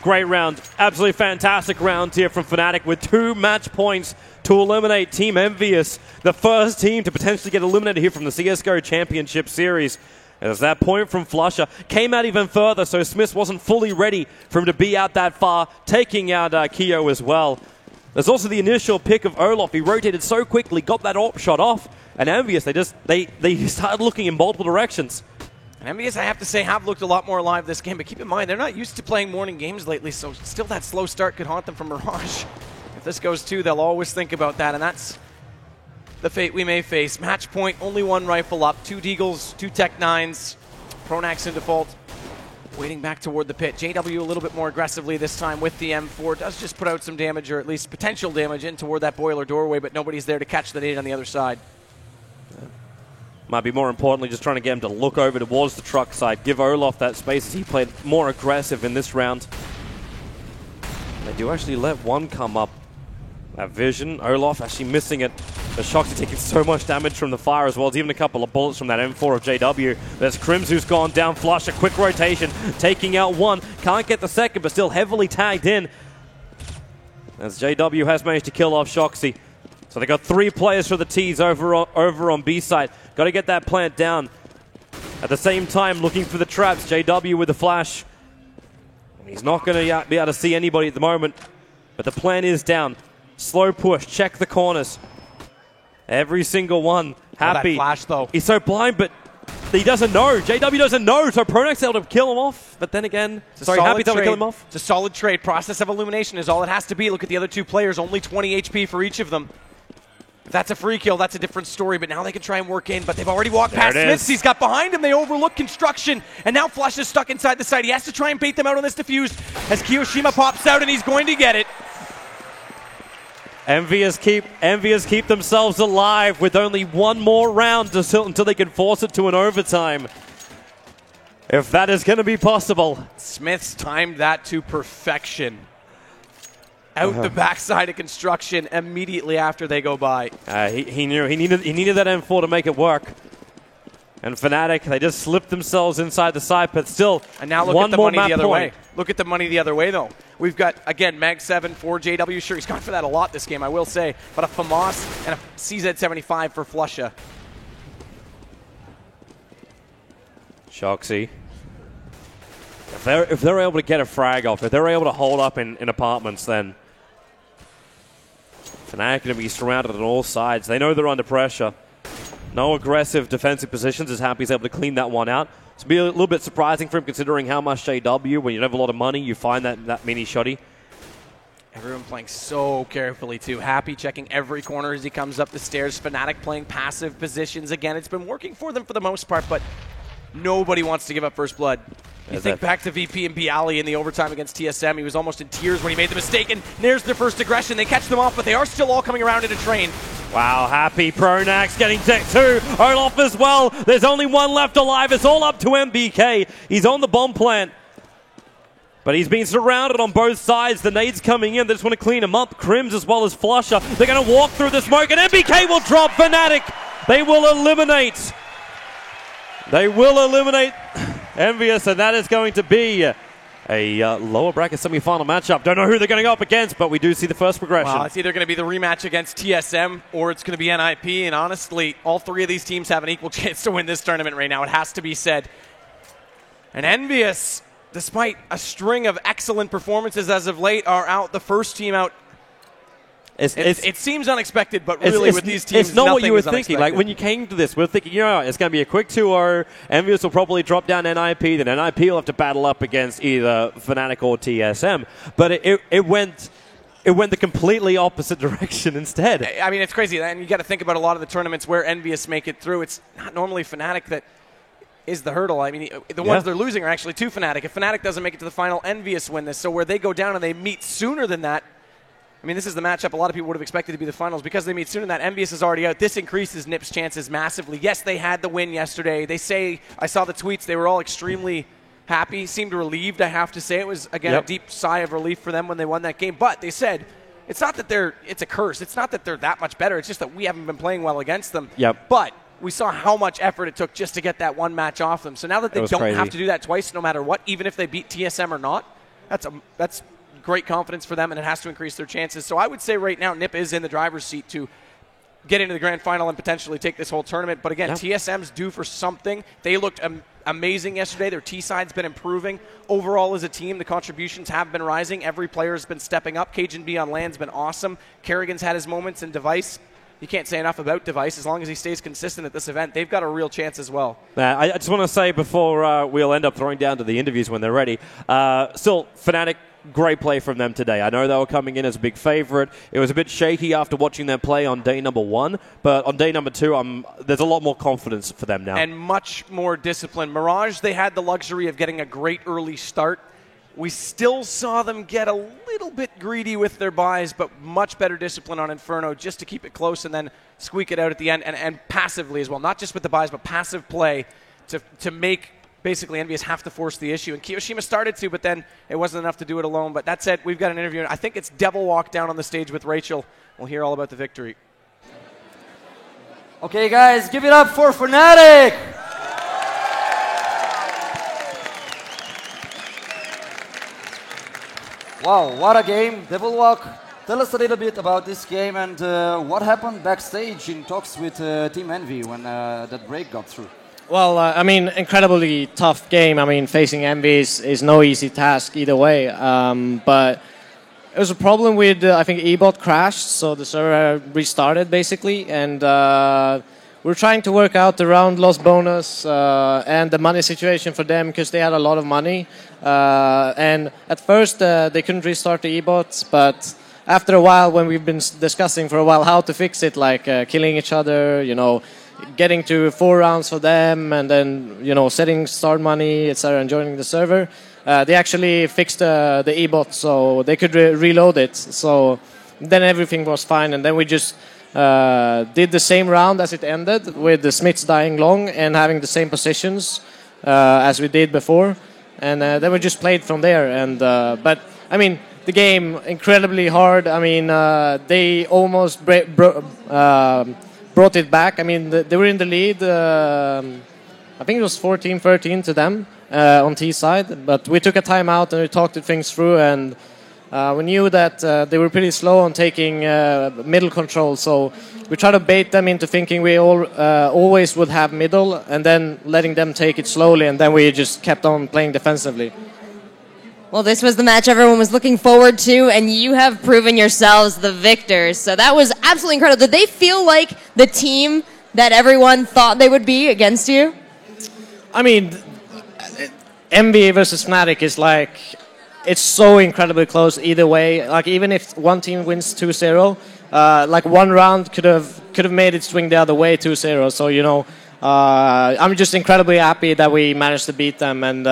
Great round. Absolutely fantastic round here from Fnatic with 2 match points to eliminate Team Envious, the first team to potentially get eliminated here from the CSGO Championship Series. As that point from flusha came out even further, so Smith wasn't fully ready for him to be out that far, taking out Keo as well. There's also the initial pick of Olof. He rotated so quickly, got that AWP shot off, and Envious, they started looking in multiple directions. And Envious, I have to say, have looked a lot more alive this game, but keep in mind, they're not used to playing morning games lately, so still that slow start could haunt them from Mirage. If this goes 2, they'll always think about that, and that's the fate we may face. Match point, only 1 rifle up, 2 Deagles, 2 Tech-9s, Pronax in default, waiting back toward the pit. JW a little bit more aggressively this time with the M4, does just put out some damage, or at least potential damage, in toward that boiler doorway, but nobody's there to catch the nade on the other side. Might be more importantly just trying to get him to look over towards the truck side, give Olof that space as he played more aggressive in this round. They do actually let one come up. That vision, Olof actually missing it. The Shox are taking so much damage from the fire as well as even a couple of bullets from that M4 of JW. There's Crims who's gone down, flusha, quick rotation, taking out one. Can't get the second, but still heavily tagged in. As JW has managed to kill off Shoxy. So they got 3 players for the T's over on B side. Got to get that plant down. At the same time, looking for the traps. JW with the flash. He's not going to be able to see anybody at the moment. But the plant is down. Slow push. Check the corners. Every single one. Happy. That flash, though. He's so blind, but he doesn't know. JW doesn't know. So Pronax able to kill him off. But then again, Happy's able to kill him off. It's a solid trade. Process of elimination is all it has to be. Look at the other 2 players. Only 20 HP for each of them. If that's a free kill, that's a different story, but now they can try and work in, but they've already walked past Smiths. He's got behind him. They overlook construction, and now flusha is stuck inside the site. He has to try and bait them out on this defuse as Kiyoshima pops out, and he's going to get it. Envious keep themselves alive with only 1 more round until they can force it to an overtime. If that is going to be possible. Smiths timed that to perfection. Out the backside of construction immediately after they go by. He knew he needed that M4 to make it work. And Fnatic, they just slipped themselves inside the side, but still, and now look at the money the other way. Look at the money the other way, though. We've got, again, Mag 7 for JW. Sure, he's gone for that a lot this game, I will say. But a FAMAS and a CZ75 for flusha. Shoxy. If they're able to get a frag off, if they're able to hold up in apartments, then Fnatic are going to be surrounded on all sides. They know they're under pressure. No aggressive defensive positions as Happy's able to clean that one out. It's be a little bit surprising for him considering how much JW, when you don't have a lot of money, you find that mini shotty. Everyone playing so carefully, too. Happy checking every corner as he comes up the stairs. Fnatic playing passive positions again. It's been working for them for the most part, but nobody wants to give up first blood. You think back to VP and Bialy in the overtime against TSM. He was almost in tears when he made the mistake, and there's their first aggression. They catch them off, but they are still all coming around in a train. Wow, Happy, Pronax getting tech 2, Olaf as well. There's only one left alive. It's all up to MBK. He's on the bomb plant. But he's being surrounded on both sides. The nades coming in. They just want to clean him up. Crims as well as Flusher. They're going to walk through the smoke, and MBK will drop Fnatic. They will eliminate. They will eliminate Envious, and that is going to be a lower bracket semi-final matchup. Don't know who they're going to go up against, but we do see the first progression. Well, it's either going to be the rematch against TSM or it's going to be NIP, and honestly, all three of these teams have an equal chance to win this tournament right now. It has to be said. And Envious, despite a string of excellent performances as of late, are out. The first team out. It seems unexpected, but really with these teams, it's not what you were thinking. Like when you came to this, we were thinking, it's going to be a quick 2-0. Envious will probably drop down NIP. Then NIP will have to battle up against either Fnatic or TSM. But it went the completely opposite direction instead. I mean, it's crazy. And you got to think about a lot of the tournaments where Envious make it through. It's not normally Fnatic that is the hurdle. I mean, the ones they're losing are actually to Fnatic. If Fnatic doesn't make it to the final, Envious win this. So where they go down and they meet sooner than that, I mean, this is the matchup a lot of people would have expected to be the finals. Because they meet sooner than that, Envious is already out. This increases NIP's chances massively. Yes, they had the win yesterday. They say, I saw the tweets, they were all extremely happy, seemed relieved, I have to say. It was, again, a deep sigh of relief for them when they won that game. But they said, it's not that it's a curse. It's not that they're that much better. It's just that we haven't been playing well against them. But we saw how much effort it took just to get that one match off them. So now that they don't have to do that twice no matter what, even if they beat TSM or not, that's great confidence for them, and it has to increase their chances. So I would say right now NIP is in the driver's seat to get into the grand final and potentially take this whole tournament. But again, TSM's due for something. They looked amazing yesterday. Their T-side's been improving. Overall as a team, the contributions have been rising. Every player has been stepping up. Cajun B on land's been awesome. Kerrigan's had his moments, and Device, you can't say enough about Device. As long as he stays consistent at this event, they've got a real chance as well. I just want to say before we'll end up throwing down to the interviews when they're ready, still, Fnatic, great play from them today. I know they were coming in as a big favorite. It was a bit shaky after watching them play on day number 1, but on day number 2, there's a lot more confidence for them now. And much more discipline. Mirage, they had the luxury of getting a great early start. We still saw them get a little bit greedy with their buys, but much better discipline on Inferno just to keep it close and then squeak it out at the end, and passively as well. Not just with the buys, but passive play to make basically Envious have to force the issue. And Kiyoshima started to, but then it wasn't enough to do it alone. But that said, we've got an interview. I think it's Devil Walk down on the stage with Rachel. We'll hear all about the victory. Okay, guys, give it up for Fnatic! Wow, what a game. Devil Walk, tell us a little bit about this game and what happened backstage in talks with Team Envy when that break got through. Well, I mean, incredibly tough game. I mean, facing Envy is no easy task either way. But it was a problem with, I think, eBot crashed, so the server restarted basically. And we're trying to work out the round loss bonus and the money situation for them because they had a lot of money. And at first, they couldn't restart the eBots, but after a while, when we've been discussing for a while how to fix it, like killing each other, getting to 4 rounds for them, and then setting start money, etc., and joining the server. They actually fixed the eBot so they could reload it. So then everything was fine, and then we just did the same round as it ended, with the Smiths dying long and having the same positions as we did before, and then we just played from there. And but I mean, the game incredibly hard. I mean, they almost brought it back. I mean, they were in the lead. I think it was 14-13 to them on T side. But we took a timeout and we talked things through, and we knew that they were pretty slow on taking middle control. So we tried to bait them into thinking we always would have middle, and then letting them take it slowly, and then we just kept on playing defensively. Well, this was the match everyone was looking forward to, and you have proven yourselves the victors. So that was absolutely incredible. Did they feel like the team that everyone thought they would be against you? I mean, Envy versus Fnatic is like it's so incredibly close either way. Like even if one team wins 2-0, like one round could have made it swing the other way 2-0. So I'm just incredibly happy that we managed to beat them, and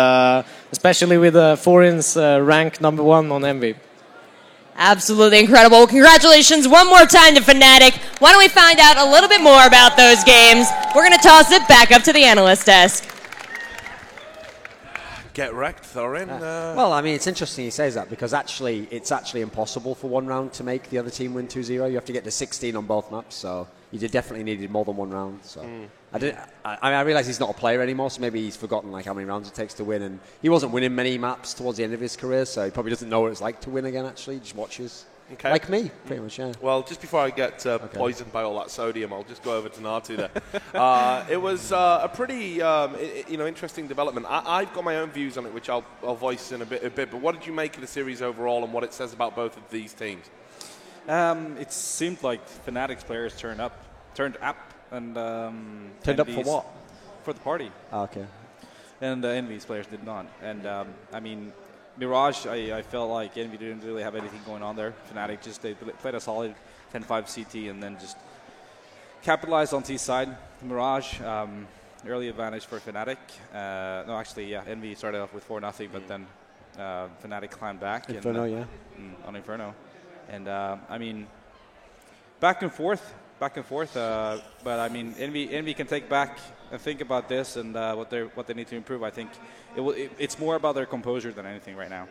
especially with Foreign's rank number 1 on Envy. Absolutely incredible. Congratulations one more time to Fnatic. Why don't we find out a little bit more about those games? We're going to toss it back up to the analyst desk. Get wrecked, Thorin. Well, I mean, it's interesting he says that, because it's actually impossible for one round to make the other team win 2-0. You have to get to 16 on both maps, so you definitely needed more than one round. So I realise he's not a player anymore, so maybe he's forgotten like how many rounds it takes to win. And he wasn't winning many maps towards the end of his career, so he probably doesn't know what it's like to win again. Actually, he just watches. Okay. Like me, pretty much, yeah. Well, just before I get poisoned by all that sodium, I'll just go over to Natu there. It was a pretty interesting development. I've got my own views on it, which I'll voice in a bit. But what did you make of the series overall, and what it says about both of these teams? It seemed like Fnatic's players turned up, and turned up for what? For the party. Oh, okay. And Envy's players did not. And I mean, Mirage, I felt like Envy didn't really have anything going on there. Fnatic they played a solid 10-5 CT and then just capitalized on T side. Mirage, early advantage for Fnatic. No, actually, yeah, Envy started off with 4-0, but then Fnatic climbed back. Inferno, yeah. On Inferno. And I mean, back and forth. But I mean, Envy can take back and think about this and what they need to improve. I think it's more about their composure than anything right now.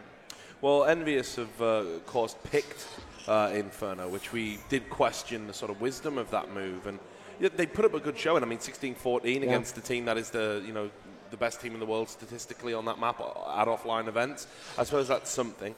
Well, Envious have, of course, picked Inferno, which we did question the sort of wisdom of that move, and they put up a good showing. I mean, 16-14 against the team that is the best team in the world statistically on that map at offline events. I suppose that's something.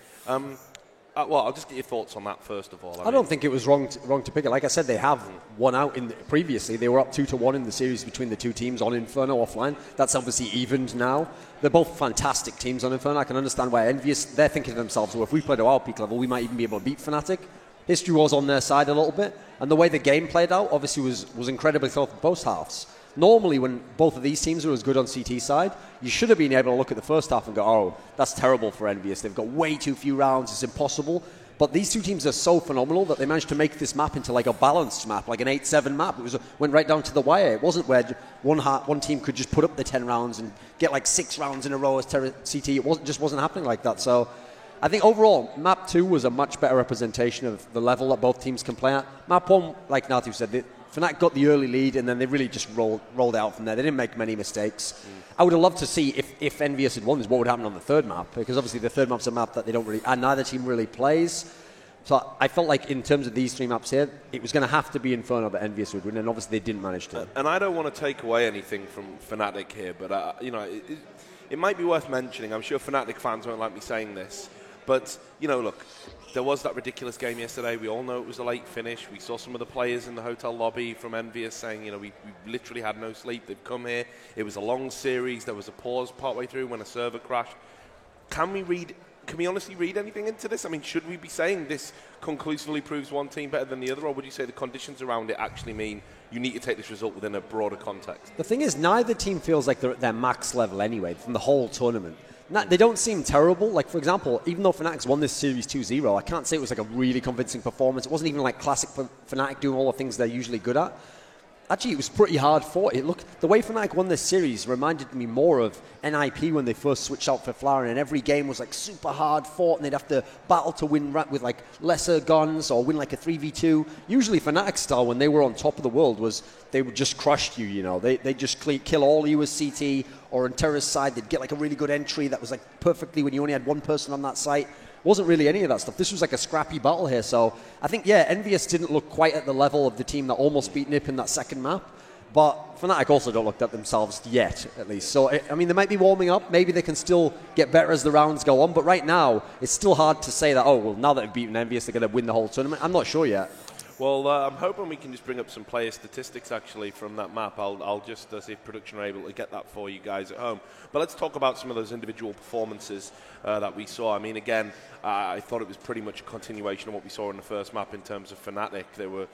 Well, I'll just get your thoughts on that first of all. I don't think it was wrong to pick it. Like I said, they have won out previously. They were up 2-1 in the series between the two teams on Inferno offline. That's obviously evened now. They're both fantastic teams on Inferno. I can understand why Envious, they're thinking to themselves, well, if we played at our peak level, we might even be able to beat Fnatic. History was on their side a little bit. And the way the game played out, obviously, was incredibly close for both halves. Normally, when both of these teams are as good on CT side, you should have been able to look at the first half and go, oh, that's terrible for Envious. They've got way too few rounds. It's impossible. But these two teams are so phenomenal that they managed to make this map into like a balanced map, like an 8-7 map. It went right down to the wire. It wasn't where one team could just put up the 10 rounds and get like 6 rounds in a row as CT. It just wasn't happening like that. So I think overall, map 2 was a much better representation of the level that both teams can play at. Map 1, like Natu said, Fnatic got the early lead and then they really just rolled out from there. They didn't make many mistakes. I would have loved to see if Envious had won this, what would happen on the third map, because obviously the third map's a map that they don't really, and neither team really plays. So I felt like in terms of these 3 maps here, it was going to have to be Inferno that Envious would win, and obviously they didn't manage to. And I don't want to take away anything from Fnatic here, but it might be worth mentioning. I'm sure Fnatic fans won't like me saying this, but look, there was that ridiculous game yesterday. We all know it was a late finish. We saw some of the players in the hotel lobby from Envious saying, we literally had no sleep. They've come here. It was a long series. There was a pause partway through when a server crashed. Can we honestly read anything into this? I mean, should we be saying this conclusively proves one team better than the other, or would you say the conditions around it actually mean you need to take this result within a broader context? The thing is, neither team feels like they're at their max level anyway from the whole tournament. They don't seem terrible. Like, for example, even though Fnatic's won this series 2-0, I can't say it was like a really convincing performance. It wasn't even like classic Fnatic doing all the things they're usually good at. Actually, it was pretty hard fought. The way Fnatic won this series reminded me more of NIP when they first switched out for Flower, and every game was like super hard fought, and they'd have to battle to win with like lesser guns or win like a 3v2. Usually Fnatic style, when they were on top of the world, was they would just crush you, They just kill all you as CT, or on Terra's side, they'd get like a really good entry that was like perfectly when you only had one person on that site. Wasn't really any of that stuff. This was like a scrappy battle here. So I think, Envious didn't look quite at the level of the team that almost beat NiP in that second map. But Fnatic also don't look at themselves yet, at least. So, I mean, they might be warming up. Maybe they can still get better as the rounds go on. But right now, it's still hard to say that, now that they've beaten Envious, they're going to win the whole tournament. I'm not sure yet. Well, I'm hoping we can just bring up some player statistics, actually, from that map. I'll just see if production are able to get that for you guys at home. But let's talk about some of those individual performances that we saw. I mean, again, I thought it was pretty much a continuation of what we saw in the first map in terms of Fnatic. They were,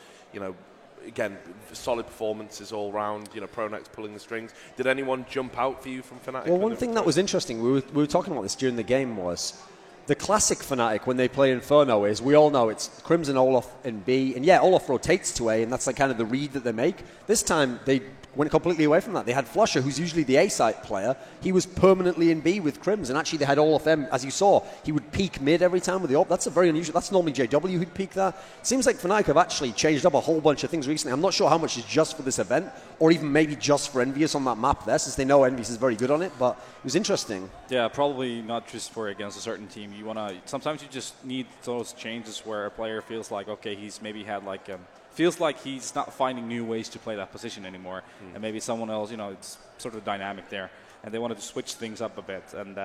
again, solid performances all round, Pronex pulling the strings. Did anyone jump out for you from Fnatic? Well, one thing that was interesting, we were talking about this during the game, was the classic Fnatic when they play Inferno is, we all know it's Crimson, Olaf, and B. And yeah, Olaf rotates to A, and that's like kind of the read that they make. This time, they went completely away from that. They had flusha, who's usually the A site player. He was permanently in B with Crims, and actually they had Olaf M, as you saw. He would peak mid every time with the AWP. That's a very unusual. That's normally JW who'd peak that. It seems like Fnatic have actually changed up a whole bunch of things recently. I'm not sure how much is just for this event, or even maybe just for Envious on that map there, since they know Envious is very good on it, but it was interesting. Yeah, probably not just for against a certain team. You want to, sometimes you just need those changes where a player feels like, okay, he's maybe had like, feels like he's not finding new ways to play that position anymore. And maybe someone else, you know, it's sort of dynamic there. And they wanted to switch things up a bit. And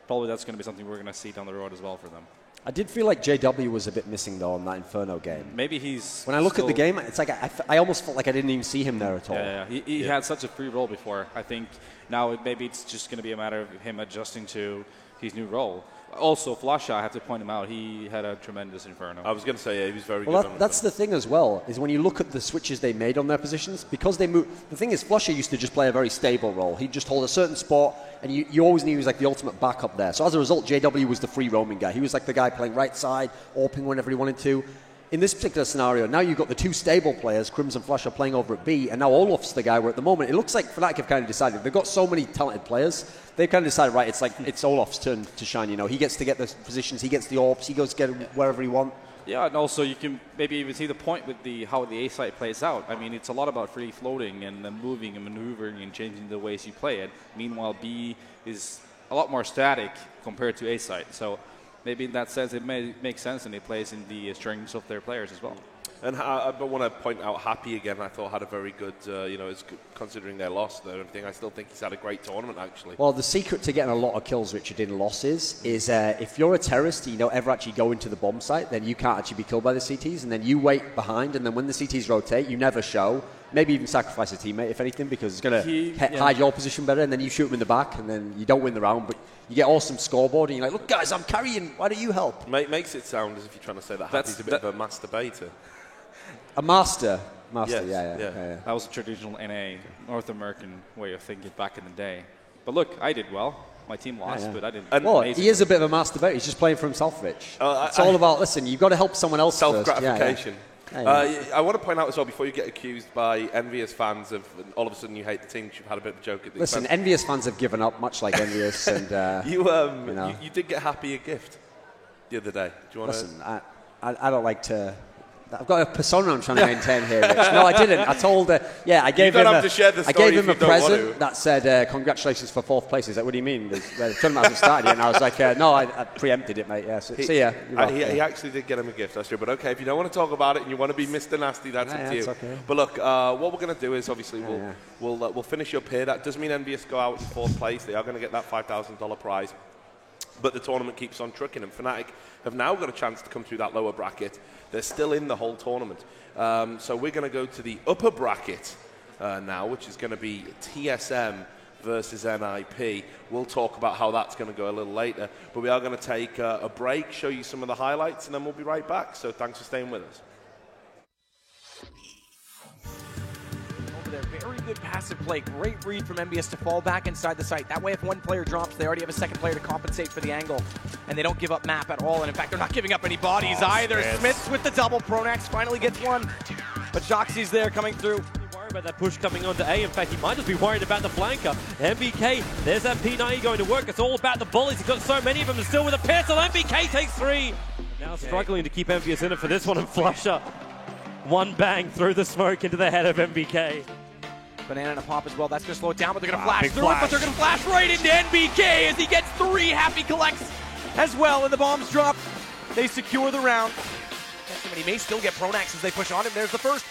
probably that's going to be something we're going to see down the road as well for them. I did feel like JW was a bit missing, though, on that Inferno game. Maybe he's... When I look at the game, it's like I almost felt like I didn't even see him there at all. Yeah. He had such a free role before. I think now maybe it's just going to be a matter of him adjusting to his new role. Also, flusha, I have to point him out, he had a tremendous Inferno. I was going to say, yeah, he was very good. Well, that's the thing as well, is when you look at the switches they made on their positions, because they move. The thing is, flusha used to just play a very stable role. He'd just hold a certain spot, and you always knew he was like the ultimate backup there. So as a result, JW was the free roaming guy. He was like the guy playing right side, AWPing whenever he wanted to. In this particular scenario, now you've got the two stable players, Crims and flusha, playing over at B, and now Olaf's the guy where at the moment it looks like Fnatic have kind of decided. They've got so many talented players, they've kind of decided, right, it's Olaf's turn to shine, you know. He gets to get the positions, he gets the AWPs, he goes to get them wherever he wants. Yeah, and also you can maybe even see the point with how the A site plays out. I mean, it's a lot about free floating and moving and maneuvering and changing the ways you play it. Meanwhile, B is a lot more static compared to A site. So maybe in that sense, it may make sense, and it plays in the strengths of their players as well. And I want to point out Happy again. I thought had a very good, considering their loss and everything. I still think he's had a great tournament, actually. Well, the secret to getting a lot of kills, Richard, in losses is if you're a terrorist and you don't ever actually go into the bomb site, then you can't actually be killed by the CTs, and then you wait behind, and then when the CTs rotate, you never show. Maybe even sacrifice a teammate, if anything, because it's going to hide your position better, and then you shoot him in the back, and then you don't win the round, but you get awesome scoreboard, and you're like, look, guys, I'm carrying. Why don't you help? Makes it sound as if you're trying to say that Happy's a bit of a masturbator. A master, yes, yeah. That was a traditional NA, North American way of thinking back in the day. But look, I did well. My team lost, but I didn't. Well, he is a bit of a masturbator. He's just playing for himself, Rich. It's all about, listen, you've got to help someone else self-gratification. Yeah. I want to point out as well, before you get accused by Envious fans of all of a sudden you hate the team, you've had a bit of a joke at the expense. Envious fans have given up, much like Envious. And you did get Happy a gift the other day. Do you want to? Listen, I don't like to. I've got a persona I'm trying to maintain here, Rich. No, I didn't. I told I gave him a present that said, congratulations for 4th place. Is that what do you mean? The tournament hasn't started yet. And I was like, no, I preempted it, mate. Yeah, see ya. He actually did get him a gift, that's true. But okay, if you don't want to talk about it and you want to be Mr. Nasty, that's up to you. Okay. But look, what we're going to do is obviously we'll finish up here. That does mean Envious go out in 4th place. They are going to get that $5,000 prize. But the tournament keeps on trucking, and Fnatic have now got a chance to come through that lower bracket. They're still in the whole tournament. So we're going to go to the upper bracket now, which is going to be TSM versus NIP. We'll talk about how that's going to go a little later. But we are going to take a break, show you some of the highlights, and then we'll be right back. So thanks for staying with us. Very good passive play. Great read from Envious to fall back inside the site. That way, if one player drops, they already have a second player to compensate for the angle. And they don't give up map at all. And in fact, they're not giving up any bodies either. Smiths with the double. Pronax finally gets one. But Joxy's there coming through. Worried about that push coming onto A. In fact, he might just be worried about the flanker. MBK, there's that P90 going to work. It's all about the bullies. He's got so many of them. And still with a pistol, MBK takes 3. Now struggling to keep Envious in it for this one. And flusha. One bang through the smoke into the head of MBK. Banana and a pop as well. That's going to slow it down, but they're going to flash through it, but they're going to flash right into NBK as he gets 3. Happy collects as well, and the bombs drop. They secure the round. And he may still get Pronax as they push on him. There's the first.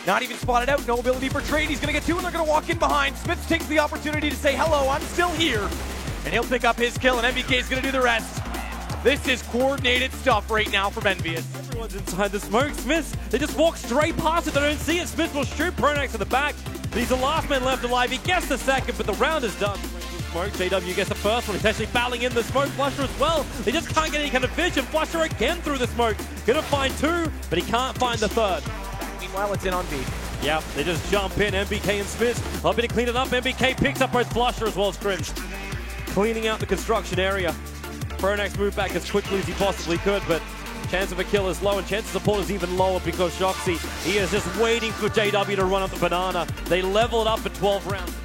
Not even spotted out. No ability for trade. He's going to get 2, and they're going to walk in behind. Smith takes the opportunity to say, hello, I'm still here. And he'll pick up his kill, and MBK is going to do the rest. This is coordinated stuff right now from Envious. Everyone's inside the smoke. Smith, they just walk straight past it. They don't see it. Smith will shoot Pronax in the back. He's the last man left alive. He gets the second, but the round is done. Smoke, JW gets the first one. He's actually battling in the smoke. flusha as well. They just can't get any kind of vision. flusha again through the smoke. Gonna find 2, but he can't find the 3rd. Meanwhile, it's in on B. Yep, they just jump in. MBK and Smith hoping to clean it up. MBK picks up both flusha as well as Crims. Cleaning out the construction area. Fernax moved back as quickly as he possibly could, but chance of a kill is low, and chances of pull is even lower because Shoxy, he is just waiting for JW to run up the banana. They level it up at 12 rounds.